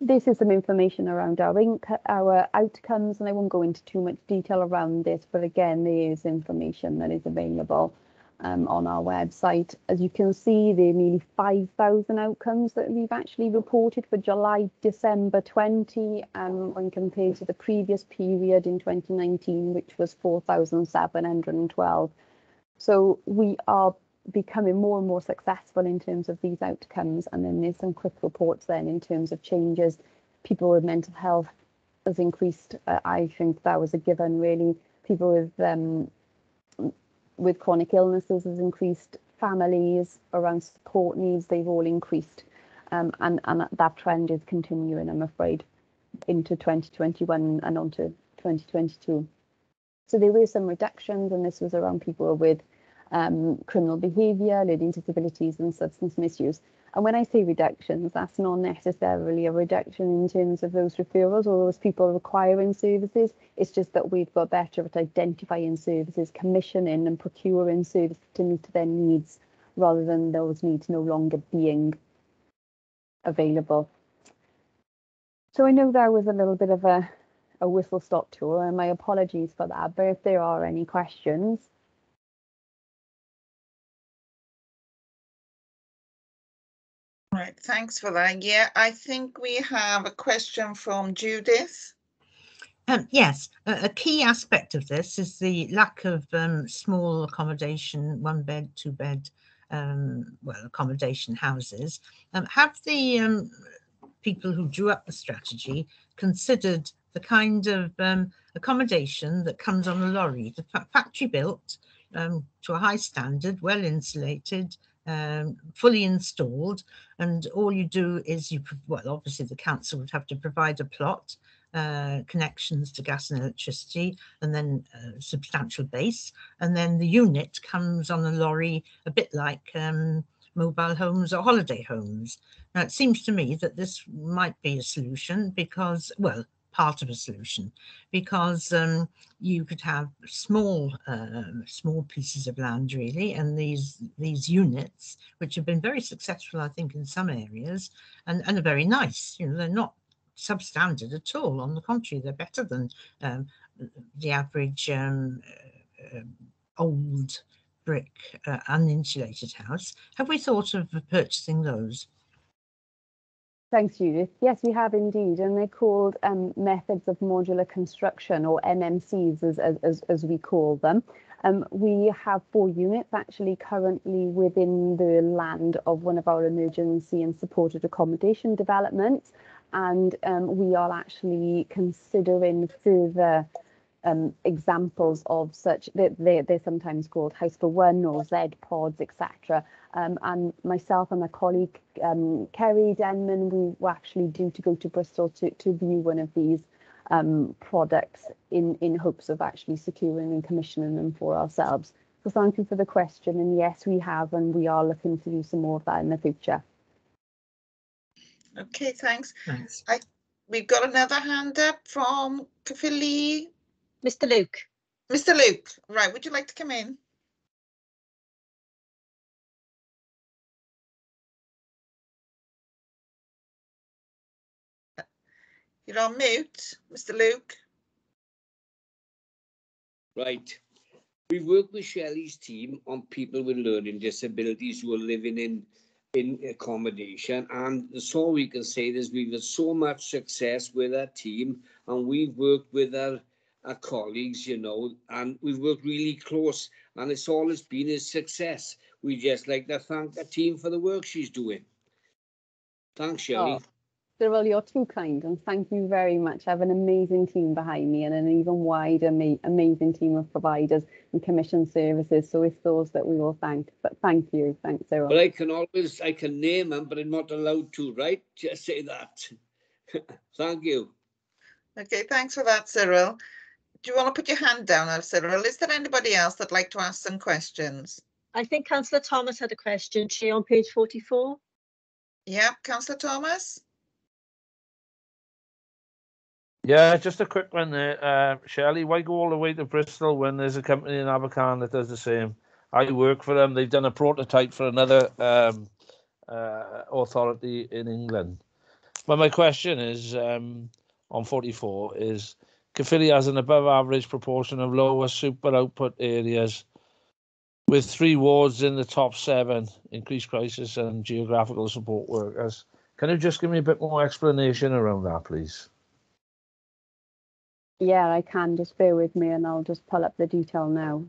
This is some information around our outcomes, and I won't go into too much detail around this, but again, there is information that is available. on our website. As you can see, there are nearly 5,000 outcomes that we've actually reported for July, December 20, when compared to the previous period in 2019, which was 4,712. So we are becoming more and more successful in terms of these outcomes. And then there's some quick reports then in terms of changes. People with mental health has increased. I think that was a given, really. People with chronic illnesses has increased. Families around support needs, they've all increased. And that trend is continuing, I'm afraid, into 2021 and on to 2022. So there were some reductions, and this was around people with criminal behaviour, learning disabilities and substance misuse. And when I say reductions, that's not necessarily a reduction in terms of those referrals or those people requiring services. It's just that we've got better at identifying services, commissioning and procuring services to meet their needs, rather than those needs no longer being available. So I know that was a little bit of a whistle-stop tour, and my apologies for that, but if there are any questions. Right, thanks for that. Yeah, I think we have a question from Judith. Yes, a key aspect of this is the lack of small accommodation, 1-bed, 2-bed, accommodation houses. Have the people who drew up the strategy considered the kind of accommodation that comes on a lorry, the factory built to a high standard, well insulated, fully installed, and all you do is obviously the council would have to provide a plot, connections to gas and electricity, and then a substantial base, and then the unit comes on a lorry, a bit like mobile homes or holiday homes. Now, it seems to me that this might be a solution because, well, part of a solution, because you could have small pieces of land, really, and these units, which have been very successful, I think, in some areas, and are very nice. You know, they're not substandard at all. On the contrary, they're better than the average old brick uninsulated house. Have we thought of purchasing those? Thanks, Judith. Yes, we have indeed, and they're called methods of modular construction, or MMCs, as we call them. We have 4 units actually currently within the land of one of our emergency and supported accommodation developments, and we are actually considering further examples of such. They're sometimes called House for One or Z pods, etc. And myself and my colleague Kerry Denman, we were actually due to go to Bristol to view one of these products in hopes of actually securing and commissioning them for ourselves. So thank you for the question, and yes, we have, and we are looking to do some more of that in the future. Okay, thanks. Thanks. We've got another hand up from Caerphilly. Mr. Luke. Mr. Luke, right, would you like to come in? You're on mute, Mr. Luke. Right. We work with Shelley's team on people with learning disabilities who are living in accommodation, and that's all we can say is we've had so much success with our team, and we've worked with our colleagues, you know, and we've worked really close, and it's always been a success. We just like to thank the team for the work she's doing. Thanks, Shelley. Oh, Cyril, you're too kind, and thank you very much. I have an amazing team behind me and an even wider amazing team of providers and commission services. So it's those that we will thank. But thank you. Thanks, Cyril. But I can name them, but I'm not allowed to, right? Just say that. Thank you. Okay, thanks for that, Cyril. Do you want to put your hand down now, Cyril? Is there anybody else that'd like to ask some questions? I think Councillor Thomas had a question. She on page 44. Yeah, Councillor Thomas. Yeah, just a quick one there. Shelley, why go all the way to Bristol when there's a company in Abercarn that does the same? I work for them. They've done a prototype for another authority in England. But my question is, on 44, is Caerphilly has an above average proportion of lower super output areas with 3 wards in the top 7, increased crisis and geographical support workers. Can you just give me a bit more explanation around that, please? Yeah, I can. Just bear with me and I'll just pull up the detail now.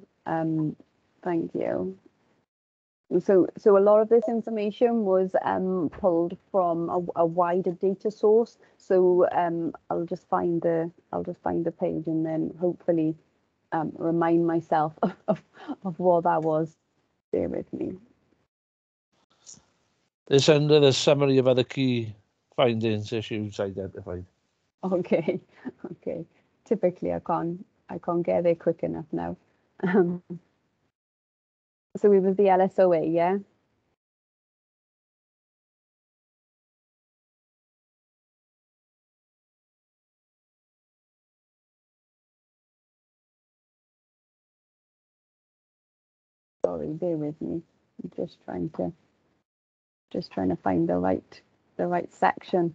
Thank you. So a lot of this information was pulled from a wider data source. So I'll just find the page and then hopefully remind myself of what that was. Bear with me. It's under the summary of other key findings issues identified. Okay. Typically, I can't get there quick enough now. So it was the LSOA, yeah. Sorry, bear with me. I'm just trying to find the right section.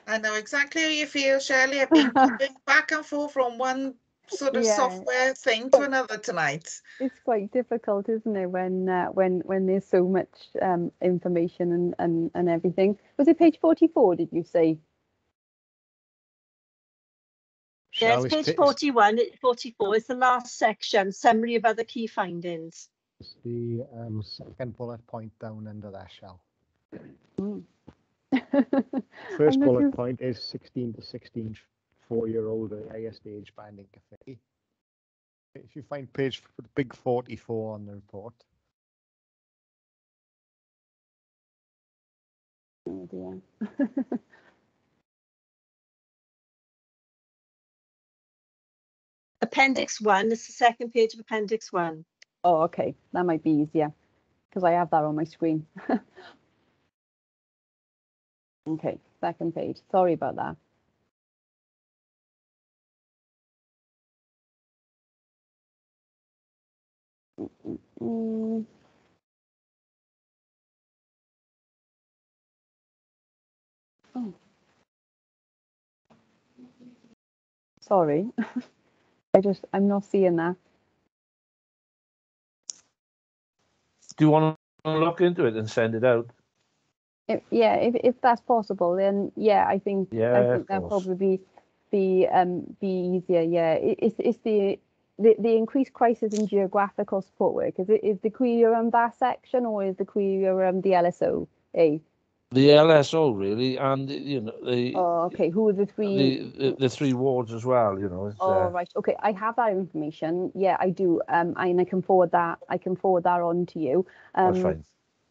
I know exactly how you feel, Shirley. I've been going back and forth from one sort of software thing to another tonight. It's quite difficult, isn't it, when there's so much information and everything. Was it page 44, did you say? Yes, page 41, 44 is the last section, summary of other key findings. It's the second bullet point down under that shell. First bullet point is 16 to 16 4-year-old highest age banding cafe. If you find page big 44 on the report. Oh dear. Appendix 1 is the second page of Appendix 1. Oh, okay. That might be easier because I have that on my screen. Okay, second page. Sorry about that. Oh. Sorry. I'm not seeing that. Do you want to look into it and send it out? If that's possible, then yeah, I think that'll probably be easier. Yeah, it's the increased crisis in geographical support work. Is the query around that section or is the query around the LSO? The LSO really, and you know the. Oh, okay. Who are the three? The 3 wards as well. You know. Oh, right. Okay, I have that information. Yeah, I do. And I can forward that. I can forward that on to you. That's fine.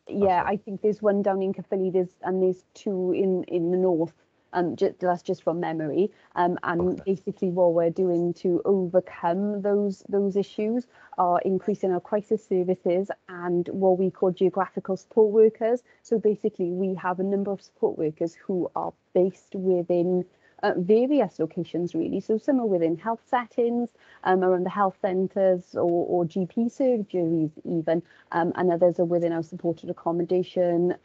Yeah, I think there's one down in Caerphilly, and there's 2 in the north. That's just from memory. And basically what we're doing to overcome those issues are increasing our crisis services and what we call geographical support workers. So basically we have a number of support workers who are based within various locations really. So some are within health settings, around the health centres or GP surgeries even, and others are within our supported accommodation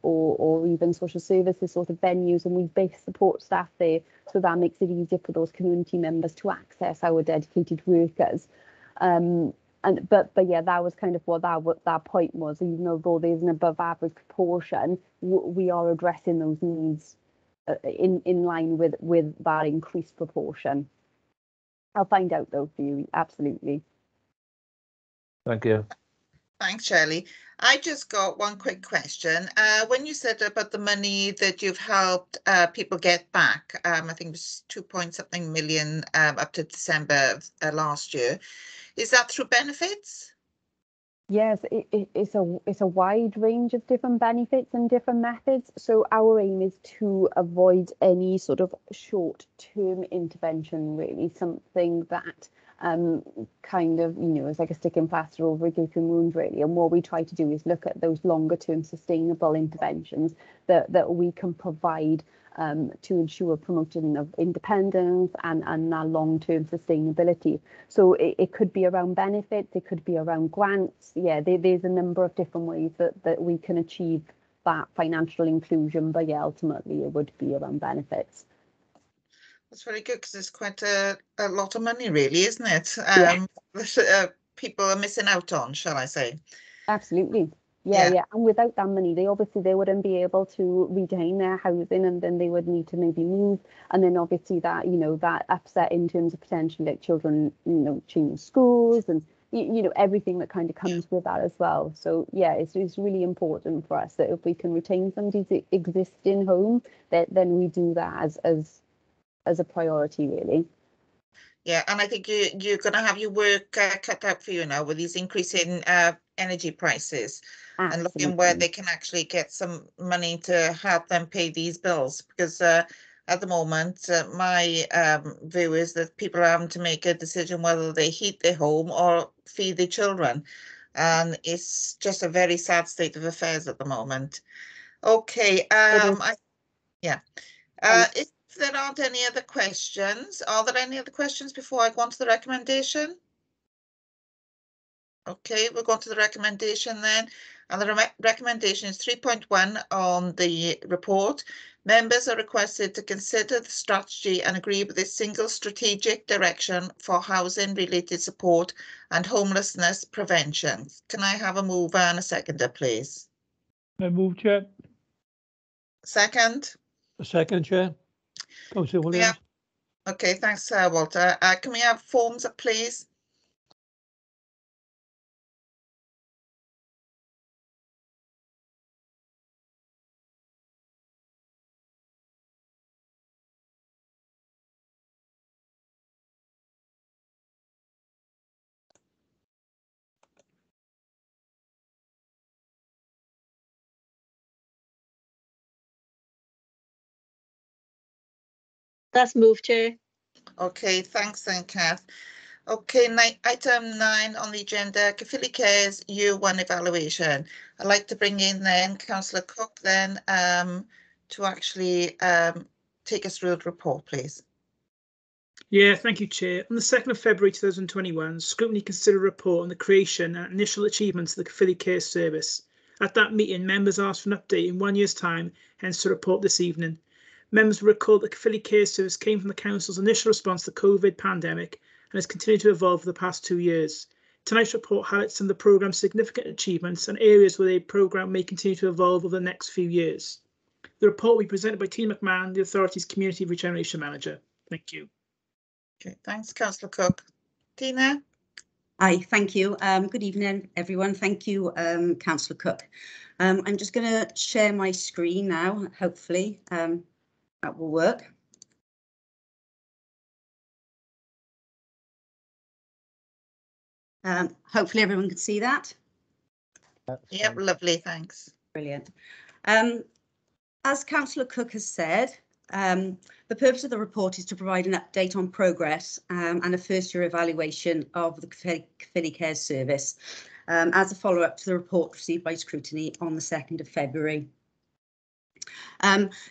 or even social services sort of venues, and we base support staff there, so that makes it easier for those community members to access our dedicated workers. But yeah, that was kind of what that point was. Even though there's an above average proportion, we are addressing those needs in line with that increased proportion. I'll find out though for you, absolutely. Thank you. Thanks, Shirley. I just got one quick question. When you said about the money that you've helped people get back, I think it was 2-point-something million up to December of last year. Is that through benefits? Yes, it's a wide range of different benefits and different methods. So our aim is to avoid any sort of short-term intervention, really, something that kind of, is like a sticking plaster over a gaping wound, really. And what we try to do is look at those longer-term sustainable interventions that we can provide to ensure promoting of independence and that long-term sustainability. So it could be around benefits, it could be around grants. Yeah, there's a number of different ways that we can achieve that financial inclusion, but yeah, ultimately it would be around benefits. That's very good because it's quite a lot of money, really, isn't it? people are missing out on, shall I say? Absolutely. Yeah. And without that money, they wouldn't be able to retain their housing, and then they would need to maybe move. And then obviously that, that upset in terms of potentially like children, changing schools and, everything that kind of comes with that as well. So yeah, it's really important for us that if we can retain somebody's existing home, then we do that as a priority, really. Yeah, and I think you're going to have your work cut out for you now with these increasing energy prices. Absolutely. And looking where they can actually get some money to help them pay these bills, because at the moment my view is that people are having to make a decision whether they heat their home or feed their children, and it's just a very sad state of affairs at the moment. Okay, if there aren't any other questions, are there any other questions before I go on to the recommendation? Okay, we'll go on to the recommendation then. And the recommendation is 3.1 on the report. Members are requested to consider the strategy and agree with a single strategic direction for housing related support and homelessness prevention. Can I have a mover and a seconder, please? I move, Chair. Second? A second, Chair. Councillor Williams. Okay, thanks, Walter. Can we have forms up, please? That's moved, Chair. Okay, thanks then, Kath. Okay, item 9 on the agenda, Caerphilly Cares Year 1 evaluation. I'd like to bring in then Councillor Cook then to actually take us through the report, please. Yeah, thank you, Chair. On the 2nd of February 2021, Scrutiny considered a report on the creation and initial achievements of the Caerphilly Cares Service. At that meeting, members asked for an update in 1 year's time, hence the report this evening. Members will recall that the Caerphilly Cares Service came from the Council's initial response to the COVID pandemic and has continued to evolve for the past 2 years. Tonight's report highlights some of the programme's significant achievements and areas where the programme may continue to evolve over the next few years. The report will be presented by Tina McMahon, the authority's Community Regeneration Manager. Thank you. Okay, thanks, Councillor Cook. Tina? Hi, thank you. Good evening, everyone. Thank you, Councillor Cook. I'm just going to share my screen now, hopefully that will work. Hopefully everyone can see that. Yep, lovely, thanks. Brilliant. As Councillor Cook has said, the purpose of the report is to provide an update on progress and a first-year evaluation of the Caerphilly Cares Service as a follow-up to the report received by Scrutiny on the 2nd of February.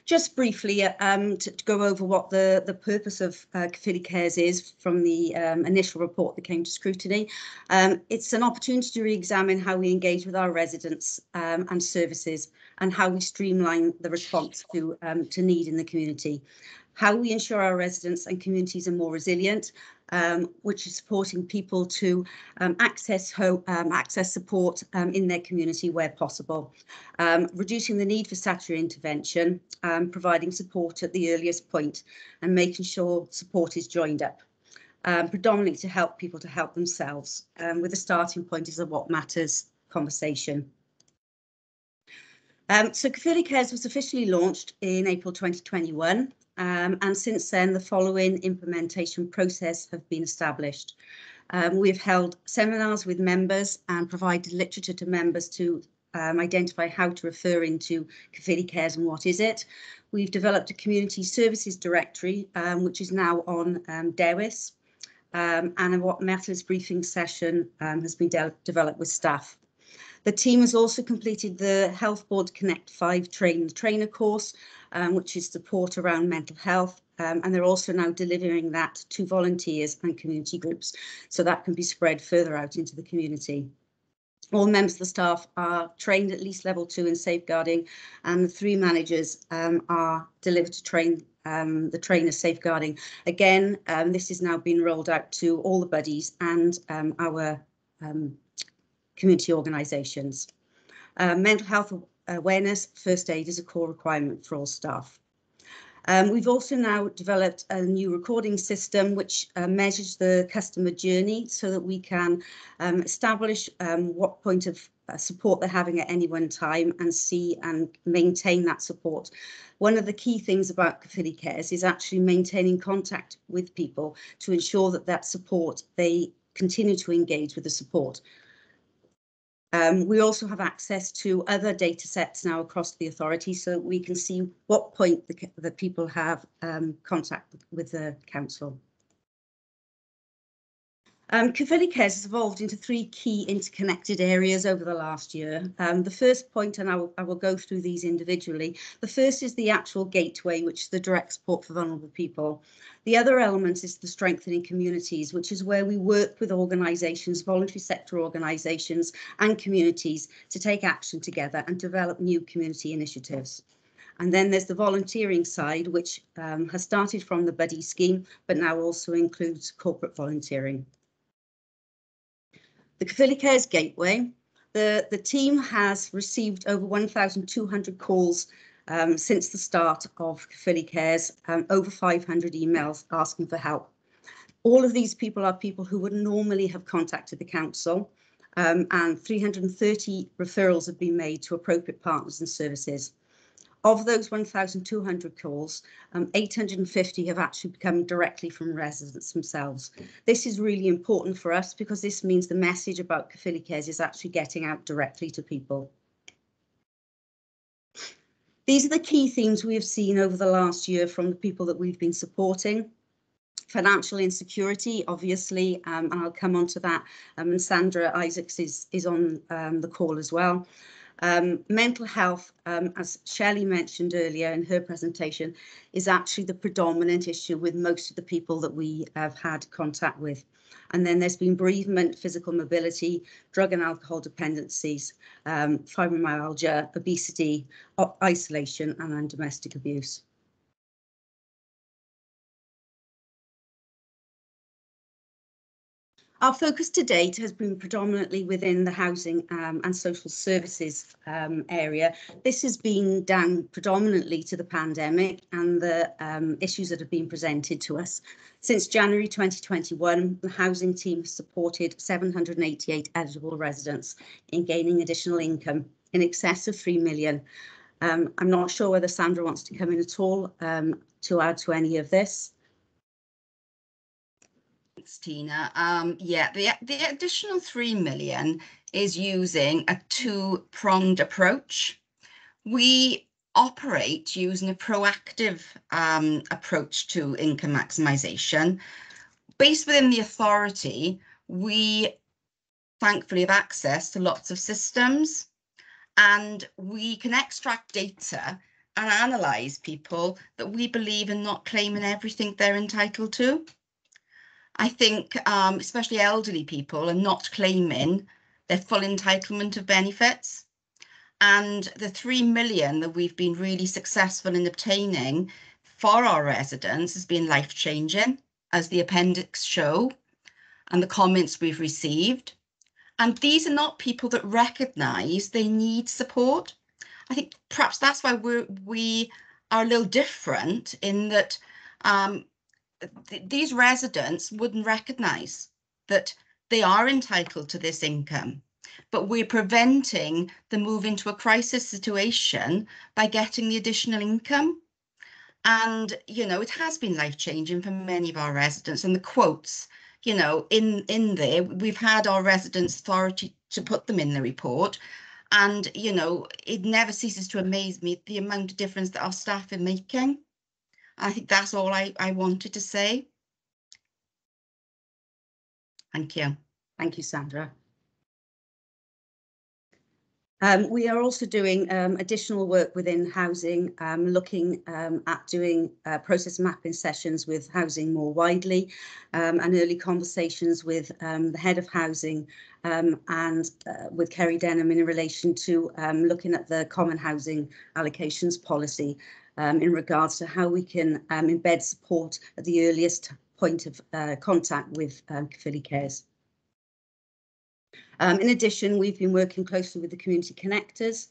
Just briefly to go over what the purpose of Caerphilly Cares is from the initial report that came to Scrutiny. It's an opportunity to re-examine how we engage with our residents and services and how we streamline the response to need in the community. How we ensure our residents and communities are more resilient, which is supporting people to access support in their community where possible, reducing the need for statutory intervention, providing support at the earliest point and making sure support is joined up, predominantly to help people to help themselves, with the starting point is a what matters conversation. So Caerphilly Cares was officially launched in April 2021. And since then, the following implementation process have been established. We've held seminars with members and provided literature to members to identify how to refer into Caerphilly Cares and what is it. We've developed a community services directory, which is now on DEWIS, and a what matters briefing session has been developed with staff. The team has also completed the Health Board Connect 5 trainer course, which is support around mental health, and they're also now delivering that to volunteers and community groups, so that can be spread further out into the community. All members of the staff are trained at least level 2 in safeguarding, and the 3 managers are delivered to train the trainers safeguarding. Again, this is now being rolled out to all the buddies and our community organisations. Mental health awareness, first aid is a core requirement for all staff. We've also now developed a new recording system which measures the customer journey so that we can establish what point of support they're having at any one time and see and maintain that support. One of the key things about Caerphilly Cares is actually maintaining contact with people to ensure that that support, they continue to engage with the support. We also have access to other data sets now across the authority so we can see what point the people have contact with the council. Caerphilly Cares has evolved into 3 key interconnected areas over the last year. The first point, and I will go through these individually, the first is the actual gateway, which is the direct support for vulnerable people. The other element is the strengthening communities, which is where we work with organisations, voluntary sector organisations and communities to take action together and develop new community initiatives. And then there's the volunteering side, which has started from the buddy scheme, but now also includes corporate volunteering. The Caerphilly Cares Gateway, the team has received over 1,200 calls since the start of Caerphilly Cares, over 500 emails asking for help. All of these people are people who would normally have contacted the council, and 330 referrals have been made to appropriate partners and services. Of those 1,200 calls, 850 have actually come directly from residents themselves. This is really important for us because this means the message about Caerphilly Cares is actually getting out directly to people. These are the key themes we have seen over the last year from the people that we've been supporting. Financial insecurity, obviously, and I'll come on to that. And Sandra Isaacs is on the call as well. Mental health, as Shelley mentioned earlier in her presentation, is actually the predominant issue with most of the people that we have had contact with. And then there's been bereavement, physical mobility, drug and alcohol dependencies, fibromyalgia, obesity, isolation, and then domestic abuse. Our focus to date has been predominantly within the housing and social services area. This has been down predominantly to the pandemic and the issues that have been presented to us. Since January 2021, the housing team has supported 788 eligible residents in gaining additional income in excess of 3 million. I'm not sure whether Sandra wants to come in at all to add to any of this. Thanks, Tina. Yeah, the additional 3 million is using a 2-pronged approach. We operate using a proactive approach to income maximisation. Based within the authority, we thankfully have access to lots of systems, and we can extract data and analyse people that we believe are not claiming everything they're entitled to. I think especially elderly people are not claiming their full entitlement of benefits. And the 3 million that we've been really successful in obtaining for our residents has been life-changing, as the appendix show, and the comments we've received. And these are not people that recognise they need support. I think perhaps that's why we are a little different in that these residents wouldn't recognise that they are entitled to this income, but we're preventing the move into a crisis situation by getting the additional income. And, you know, it has been life-changing for many of our residents, and the quotes, you know, in there, we've had our residents' authority to put them in the report. And, you know, it never ceases to amaze me the amount of difference that our staff are making. I think that's all I wanted to say. Thank you. Thank you, Sandra. We are also doing additional work within housing, looking at doing process mapping sessions with housing more widely, and early conversations with the head of housing and with Kerry Denham in relation to looking at the common housing allocations policy in regards to how we can embed support at the earliest point of contact with Caerphilly Cares. In addition, we've been working closely with the community connectors.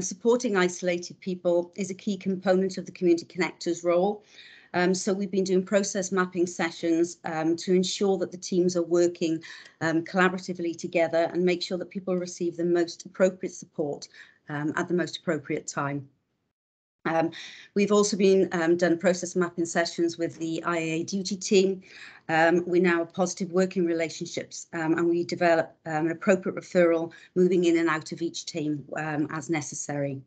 Supporting isolated people is a key component of the community connectors role. So we've been doing process mapping sessions to ensure that the teams are working collaboratively together and make sure that people receive the most appropriate support at the most appropriate time. We've also been done process mapping sessions with the IAA duty team. We now have positive working relationships and we develop an appropriate referral moving in and out of each team as necessary.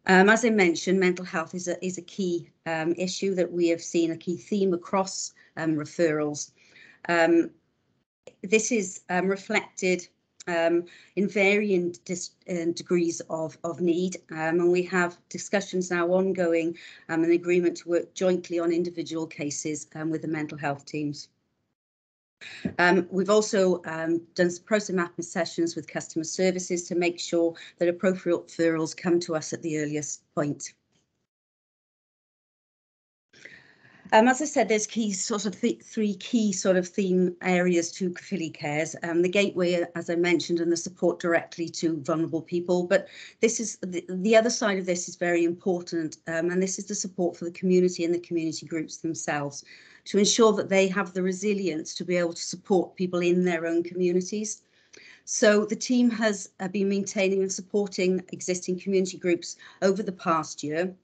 As I mentioned, mental health is a key issue that we have seen, a key theme across referrals. This is reflected in varying degrees of need, and we have discussions now ongoing and an agreement to work jointly on individual cases with the mental health teams. We've also done some process mapping sessions with customer services to make sure that appropriate referrals come to us at the earliest point. As I said, there's three key theme areas to Caerphilly Cares. The gateway, as I mentioned, and the support directly to vulnerable people. But this is the other side of this is very important, and this is the support for the community and the community groups themselves, to ensure that they have the resilience to be able to support people in their own communities. So the team has been maintaining and supporting existing community groups over the past year,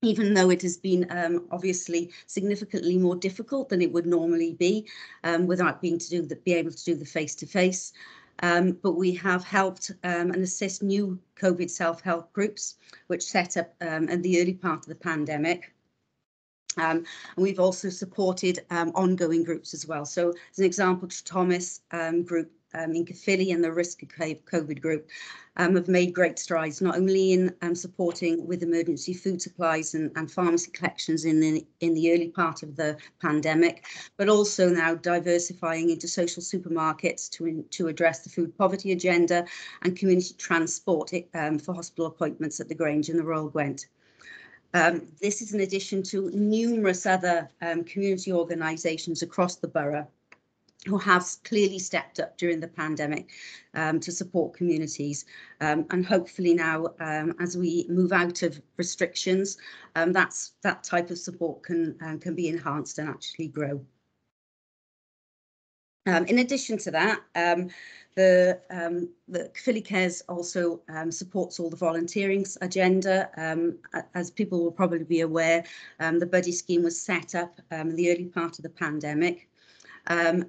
even though it has been obviously significantly more difficult than it would normally be without being able to do the face-to-face. But we have helped and assist new COVID self-help groups, which set up at the early part of the pandemic. And we've also supported ongoing groups as well. So as an example, Thomas group in Caerphilly and the Risk of COVID group have made great strides, not only in supporting with emergency food supplies and pharmacy collections in the early part of the pandemic, but also now diversifying into social supermarkets to address the food poverty agenda and community transport for hospital appointments at the Grange and the Royal Gwent. This is in addition to numerous other community organisations across the borough who have clearly stepped up during the pandemic to support communities. And hopefully now, as we move out of restrictions, that type of support can be enhanced and actually grow. In addition to that, the Caerphilly Cares also supports all the volunteering agenda. As people will probably be aware, the buddy scheme was set up in the early part of the pandemic.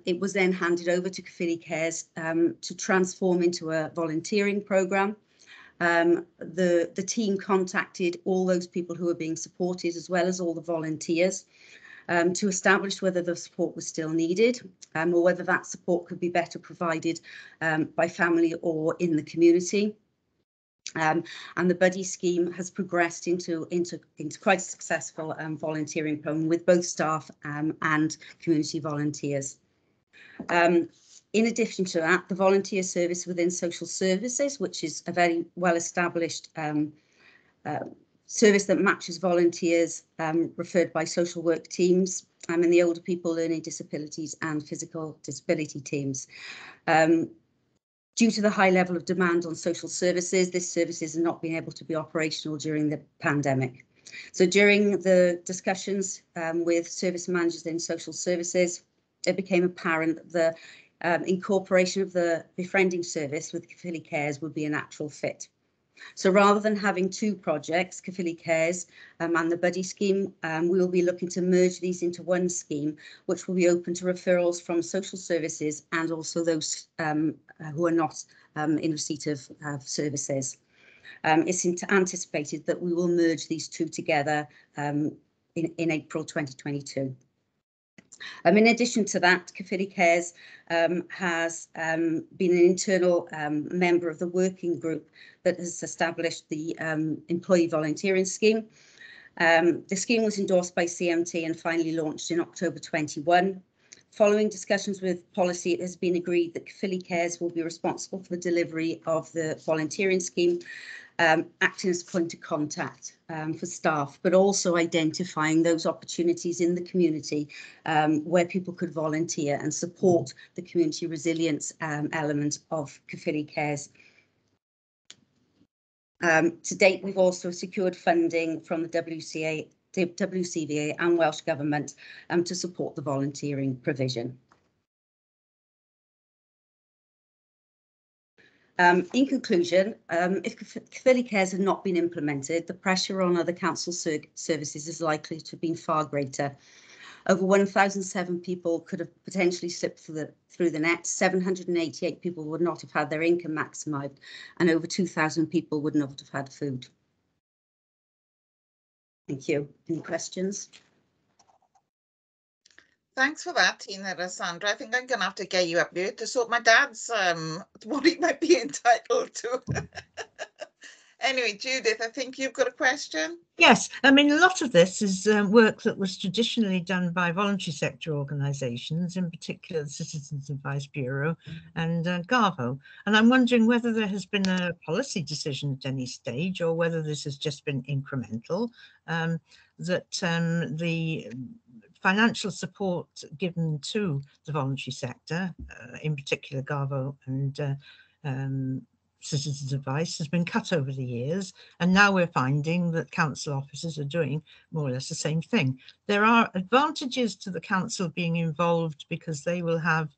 It was then handed over to Caerphilly Cares to transform into a volunteering programme. The team contacted all those people who were being supported, as well as all the volunteers, to establish whether the support was still needed or whether that support could be better provided by family or in the community. And the buddy scheme has progressed into quite a successful volunteering programme with both staff and community volunteers. In addition to that, the volunteer service within social services, which is a very well established service that matches volunteers referred by social work teams and the older people, learning disabilities and physical disability teams. Due to the high level of demand on social services, this service has not been able to be operational during the pandemic. So during the discussions with service managers in social services, it became apparent that the incorporation of the befriending service with Caerphilly Cares would be a natural fit. So rather than having two projects, Caerphilly Cares and the buddy scheme, we will be looking to merge these into one scheme, which will be open to referrals from social services and also those who are not in receipt of services. It's anticipated that we will merge these two together in April 2022. In addition to that, Caerphilly Cares has been an internal member of the working group that has established the employee volunteering scheme. The scheme was endorsed by CMT and finally launched in October 21. Following discussions with policy, it has been agreed that Caerphilly Cares will be responsible for the delivery of the volunteering scheme, acting as a point of contact for staff, but also identifying those opportunities in the community where people could volunteer and support the community resilience element of Caerphilly Cares. To date, we've also secured funding from the WCVA and Welsh Government to support the volunteering provision. In conclusion, if Caerphilly Cares had not been implemented, the pressure on other council services is likely to have been far greater. Over 1,007 people could have potentially slipped through the net. 788 people would not have had their income maximised, and over 2,000 people would not have had food. Thank you. Any questions? Thanks for that, Tina and Sandra. I think I'm going to have to get you up here to sort my dad's what he might be entitled to. Anyway, Judith, I think you've got a question. Yes, I mean, a lot of this is work that was traditionally done by voluntary sector organisations, in particular the Citizens Advice Bureau and Garvo. And I'm wondering whether there has been a policy decision at any stage, or whether this has just been incremental, that the financial support given to the voluntary sector, in particular Garvo and Citizens Advice, has been cut over the years, and now we're finding that council officers are doing more or less the same thing. There are advantages to the council being involved because they will have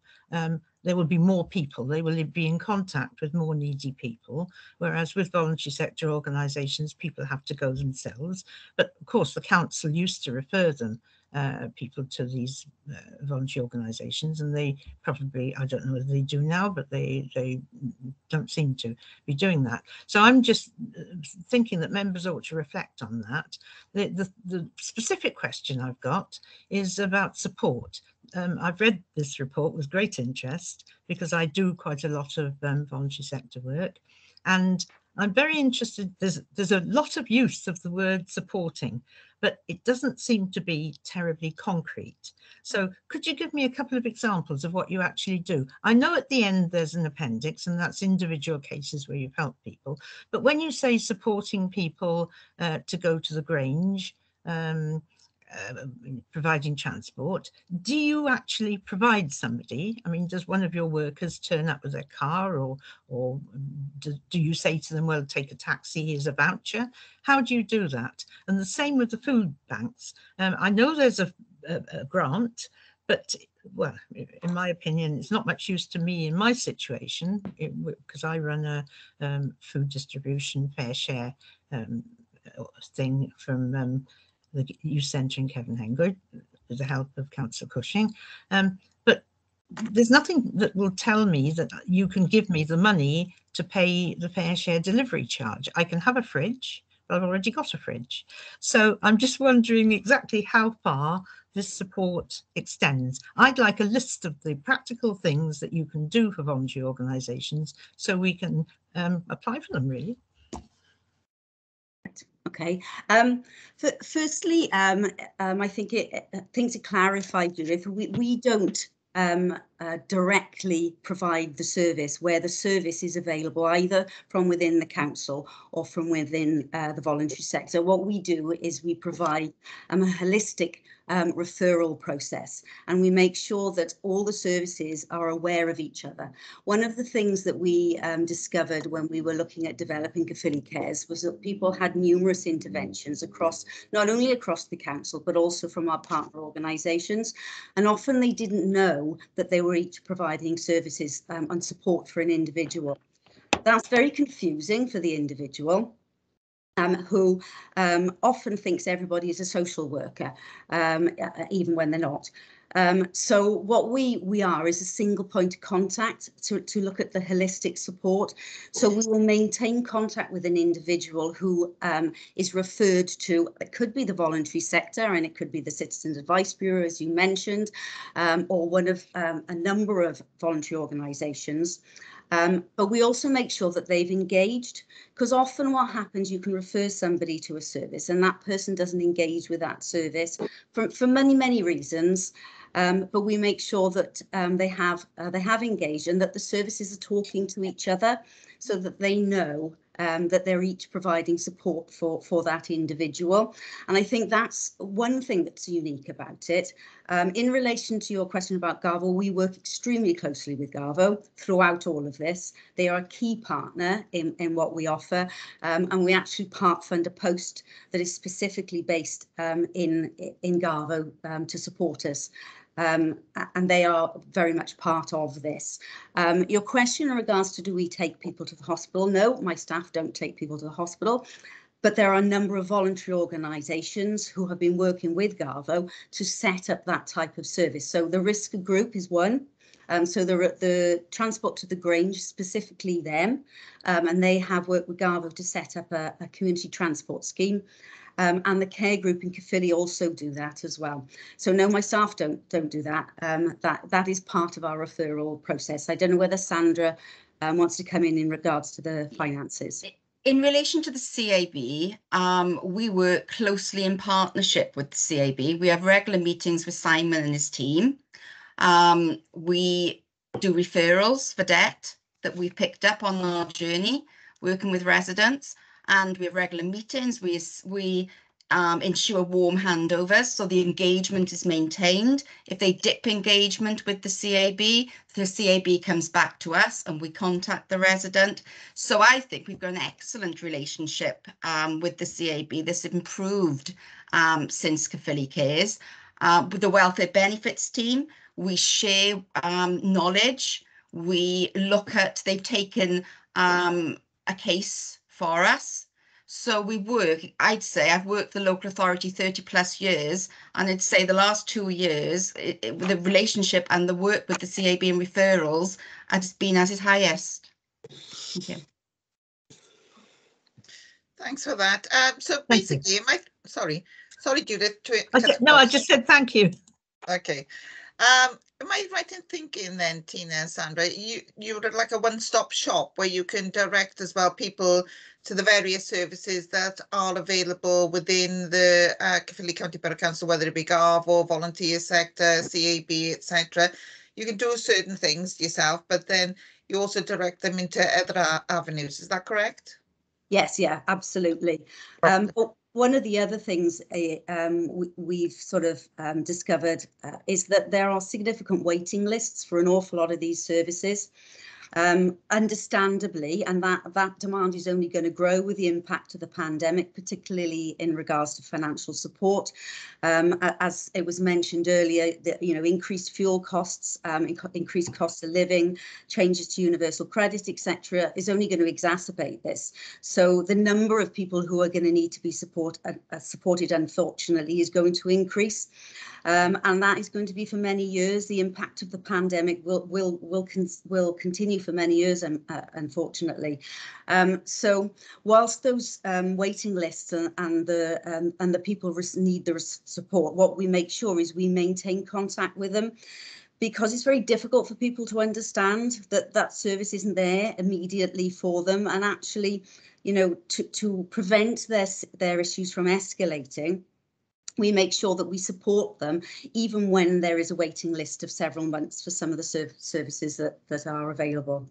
there will be more people, they will be in contact with more needy people, whereas with voluntary sector organisations people have to go themselves. But of course the council used to refer them people to these voluntary organisations, and they probably, I don't know whether they do now, but they don't seem to be doing that. So I'm just thinking that members ought to reflect on that. The specific question I've got is about support. I've read this report with great interest because I do quite a lot of voluntary sector work, and I'm very interested. There's a lot of use of the word supporting, but it doesn't seem to be terribly concrete. So could you give me a couple of examples of what you actually do? I know at the end there's an appendix, and that's individual cases where you've helped people. But when you say supporting people to go to the Grange, providing transport, do you actually provide somebody? I mean, does one of your workers turn up with their car, or do you say to them, well, take a taxi, here's a voucher? How do you do that? And the same with the food banks. I know there's a grant, but well, in my opinion, it's not much use to me in my situation because I run a food distribution fair share thing from the youth centre in Kevenhengord with the help of Councillor Cushing. But there's nothing that will tell me that you can give me the money to pay the fair share delivery charge. I can have a fridge, but I've already got a fridge. So I'm just wondering exactly how far this support extends. I'd like a list of the practical things that you can do for voluntary organisations so we can apply for them, really. Okay. Firstly, I think to clarify, Judith, we don't directly provide the service where the service is available either from within the council or from within the voluntary sector. What we do is we provide a holistic referral process, and we make sure that all the services are aware of each other. One of the things that we discovered when we were looking at developing Caerphilly Cares was that people had numerous interventions across, not only across the council, but also from our partner organisations, and often they didn't know that they were each providing services and support for an individual. That's very confusing for the individual, who often thinks everybody is a social worker, even when they're not. So what we are is a single point of contact to look at the holistic support. So we will maintain contact with an individual who is referred to. It could be the voluntary sector, and it could be the Citizens Advice Bureau, as you mentioned, or one of a number of voluntary organisations. But we also make sure that they've engaged, because often what happens, you can refer somebody to a service and that person doesn't engage with that service for many, many reasons. But we make sure that they have engaged and that the services are talking to each other so that they know that they're each providing support for that individual. And I think that's one thing that's unique about it. In relation to your question about Garvo, we work extremely closely with Garvo throughout all of this. They are a key partner in what we offer, and we actually part fund a post that is specifically based in Garvo to support us. And they are very much part of this. Your question in regards to do we take people to the hospital? No, my staff don't take people to the hospital, but there are a number of voluntary organisations who have been working with Garvo to set up that type of service. So the risk group is one. So the Transport to the Grange, specifically them, and they have worked with Garvo to set up a community transport scheme. And the care group in Caerphilly also do that as well. So no, my staff don't do that. That is part of our referral process. I don't know whether Sandra wants to come in regards to the finances. In relation to the CAB, we work closely in partnership with the CAB. We have regular meetings with Simon and his team. We do referrals for debt that we've picked up on our journey, working with residents, and we have regular meetings. We ensure warm handovers, so the engagement is maintained. If they dip engagement with the CAB comes back to us and we contact the resident. So I think we've got an excellent relationship with the CAB. This improved since Caerphilly Cares. With the welfare benefits team, we share knowledge. We look at, they've taken a case for us. So we work, I'd say I've worked for the local authority 30 plus years, and I'd say the last 2 years, the relationship and the work with the CAB and referrals has been at its highest. Thank you. Thanks for that. So basically, sorry, Judith. I just said thank you. Okay. Am I right in thinking then, Tina and Sandra, you're like a one-stop shop where you can direct as well people to the various services that are available within the Caerphilly County Borough Council, whether it be Garvo, volunteer sector, CAB, etc. You can do certain things yourself, but then you also direct them into other avenues. Is that correct? Yes, yeah, absolutely. One of the other things we've sort of discovered is that there are significant waiting lists for an awful lot of these services. Understandably, and that demand is only going to grow with the impact of the pandemic, particularly in regards to financial support. As it was mentioned earlier, increased fuel costs, increased costs of living, changes to universal credit, etc., is only going to exacerbate this. So the number of people who are going to need to be supported, unfortunately, is going to increase. And that is going to be for many years. The impact of the pandemic will continue for many years, unfortunately. So whilst those waiting lists and the people need the support, what we make sure is we maintain contact with them, because it's very difficult for people to understand that that service isn't there immediately for them, and actually, to prevent their issues from escalating, we make sure that we support them even when there is a waiting list of several months for some of the services that are available.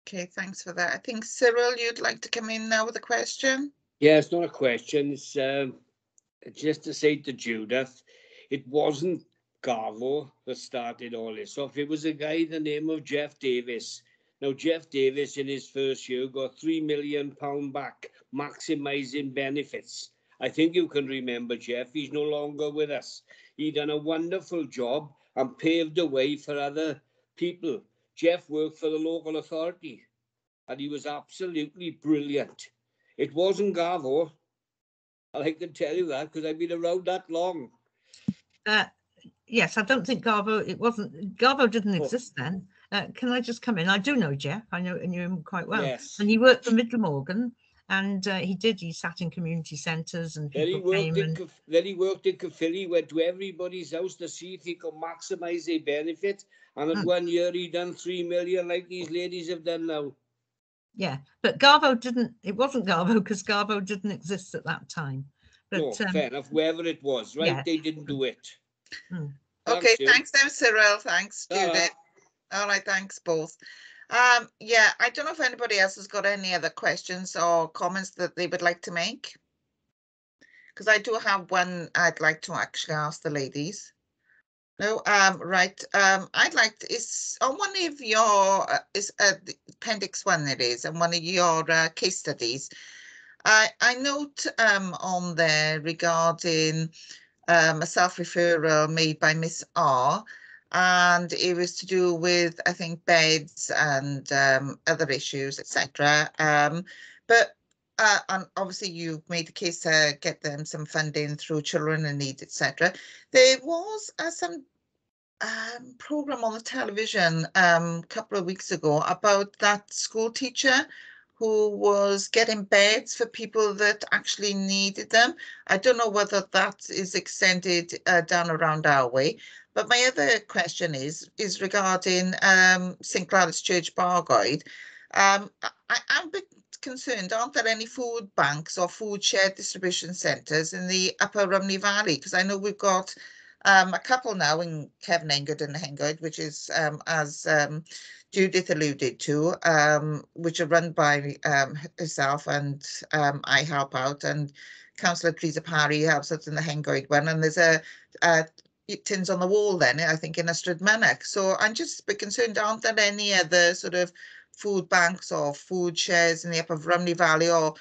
Okay, thanks for that. I think, Cyril, you'd like to come in now with a question? Yeah, it's not a question. It's just to say to Judith, it wasn't Garvo that started all this off. It was a guy the name of Jeff Davis. Now, Jeff Davis in his first year got £3 million back, maximising benefits. I think you can remember Jeff. He's no longer with us. He done a wonderful job and paved the way for other people. Jeff worked for the local authority and he was absolutely brilliant. It wasn't Garvo. I can tell you that because I've been around that long. Yes, I don't think Garvo, Garvo didn't exist then. Can I just come in? I do know Jeff. I knew him quite well. Yes. And he worked for Middle Morgan. And he sat in community centres and then he worked in Caerphilly, went to everybody's house to see if he could maximise their benefit. And at 1 year he done 3 million like these ladies have done now. Yeah, but Garvo didn't, it wasn't Garvo because Garvo didn't exist at that time. But, no, fair enough, whoever it was, right? Yeah. They didn't do it. Okay, thanks then, Cyril. Thanks, Judith. All right, thanks both. Yeah, I don't know if anybody else has got any other questions or comments that they would like to make. Because I do have one I'd like to actually ask the ladies. No, right. I'd like to, is on one of your appendix 1 it is, and one of your case studies. I note on there regarding a self-referral made by Miss R, and it was to do with, I think, beds and other issues, etc. But and obviously you made the case to get them some funding through Children in Need, etc. There was some program on the television a couple of weeks ago about that school teacher who was getting beds for people that actually needed them. I don't know whether that is extended down around our way. But my other question is regarding St Gladys Church Bargoed. I'm a bit concerned, aren't there any food banks or food shared distribution centres in the Upper Rumney Valley? Because I know we've got a couple now in Kevin Engard and Hengoed, which is, as Judith alluded to, which are run by herself, and I help out, and Councillor Teresa Parry helps us in the Hengoed one, and there's a Tins on the Wall then, I think, in Ystrad Mynach. So I'm just a bit concerned, aren't there any other sort of food banks or food shares in the Upper Rumney Valley or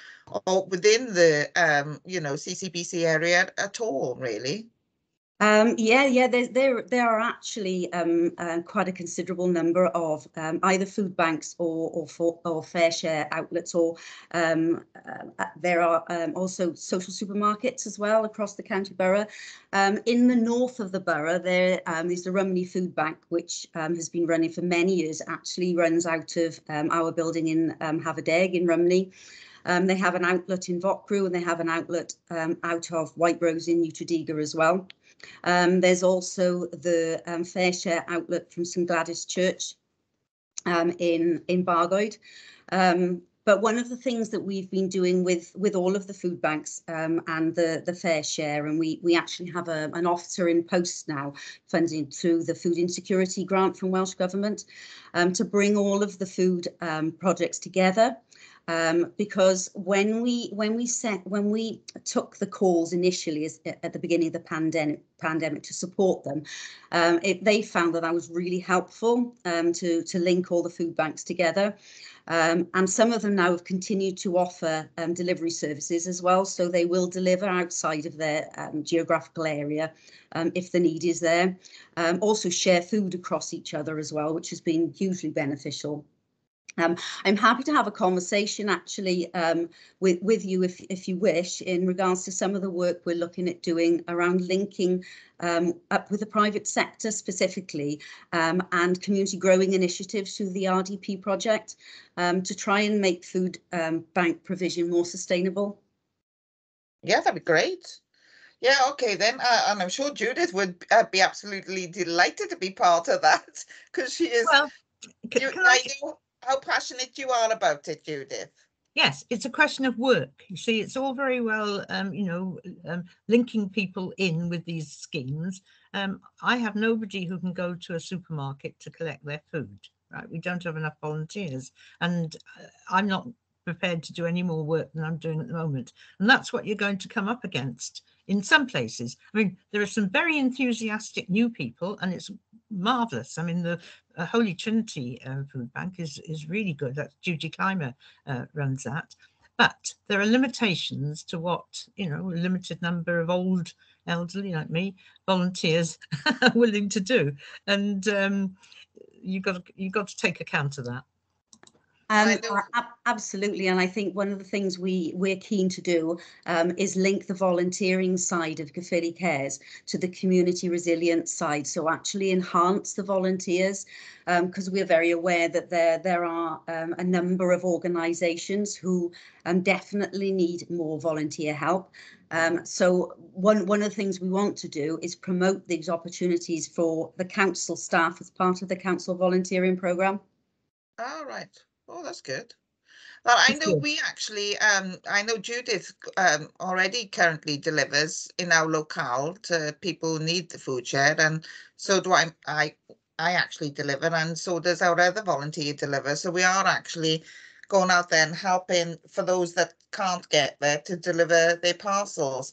within the, CCBC area at all, really? There are actually quite a considerable number of either food banks or fair share outlets, or there are also social supermarkets as well across the county borough. In the north of the borough, there is the Rumney Food Bank, which has been running for many years. Actually, runs out of our building in Haverdeg in Rumney. They have an outlet in Vocrew, and they have an outlet out of White Rose in Utradiga as well. There's also the fair share outlet from St Gladys Church in Bargoed. But one of the things that we've been doing with all of the food banks and the fair share, and we actually have an officer in post now, funding through the Food Insecurity Grant from Welsh Government, to bring all of the food projects together. Because when we took the calls initially at the beginning of the pandemic to support them, they found that was really helpful to link all the food banks together. And some of them now have continued to offer delivery services as well, so they will deliver outside of their geographical area if the need is there. Also share food across each other as well, which has been hugely beneficial. I'm happy to have a conversation actually with you if you wish, in regards to some of the work we're looking at doing around linking up with the private sector specifically, and community growing initiatives through the RDP project, to try and make food bank provision more sustainable. Yeah, that'd be great. Yeah, okay then, and I'm sure Judith would be absolutely delighted to be part of that, because she is. Well, I know how passionate you are about it, Judith. Yes, it's a question of work. You see, it's all very well, linking people in with these schemes. I have nobody who can go to a supermarket to collect their food, right? We don't have enough volunteers, and I'm not prepared to do any more work than I'm doing at the moment. And that's what you're going to come up against in some places. I mean, there are some very enthusiastic new people, and it's marvellous. I mean, the Holy Trinity Food Bank is really good. That's Judy Clymer runs that. But there are limitations to what, a limited number of elderly like me, volunteers are willing to do. And you've got to take account of that. Absolutely, and I think one of the things we're keen to do is link the volunteering side of Caerphilly Cares to the community resilience side, so actually enhance the volunteers, because we're very aware that there are a number of organisations who definitely need more volunteer help. So one of the things we want to do is promote these opportunities for the council staff as part of the council volunteering programme. All right. Oh, that's good. Well, I know we actually, I know Judith already currently delivers in our locale to people who need the food share, and so do I I actually deliver, and so does our other volunteer deliver. So we are actually going out there and helping for those that can't get there to deliver their parcels.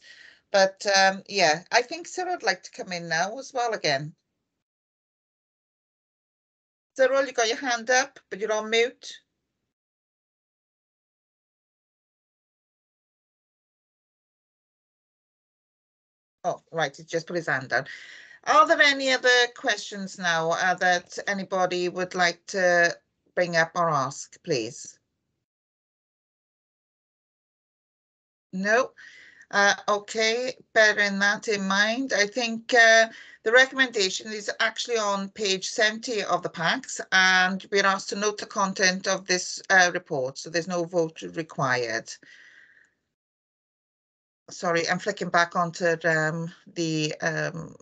But yeah, I think Cyril would like to come in now as well again. Cyril, you got your hand up, but you're on mute. Oh, right, he just put his hand down. Are there any other questions now that anybody would like to bring up or ask, please? No. Okay, bearing that in mind, I think the recommendation is actually on page 70 of the packs, and we're asked to note the content of this report, so there's no vote required. Sorry, I'm flicking back onto the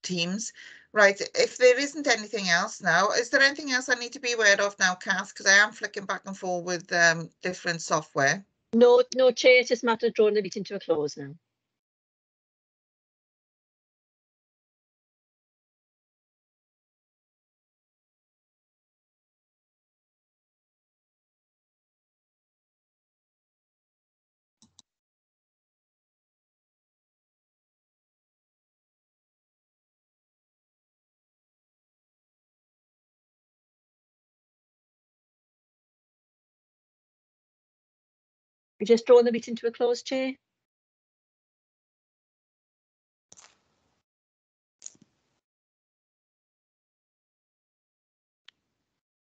Teams. Right, if there isn't anything else now, is there anything else I need to be aware of now, Kath? Because I am flicking back and forth with different software. No, Chair, it's just a matter of drawing the meeting to a close now. We just drawing the meeting to a close, Chair.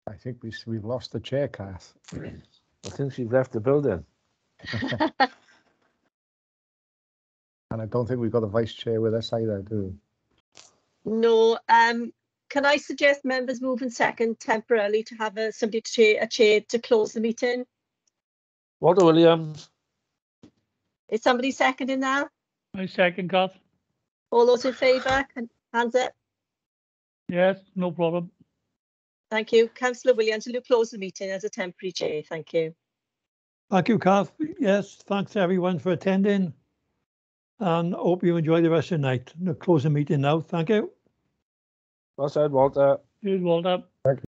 I think we've lost the chair, Kath. I think she's left the building. And I don't think we've got a vice chair with us either, do we? No. Can I suggest members move in second temporarily to have a chair to close the meeting? Walter Williams. Is somebody seconding that? I second, Kath. All those in favour, hands up. Yes, no problem. Thank you. Councillor Williams, will you close the meeting as a temporary chair? Thank you. Thank you, Kath. Yes, thanks everyone for attending, and hope you enjoy the rest of the night. I'll close the meeting now. Thank you. Well said, Walter. Cheers, Walter.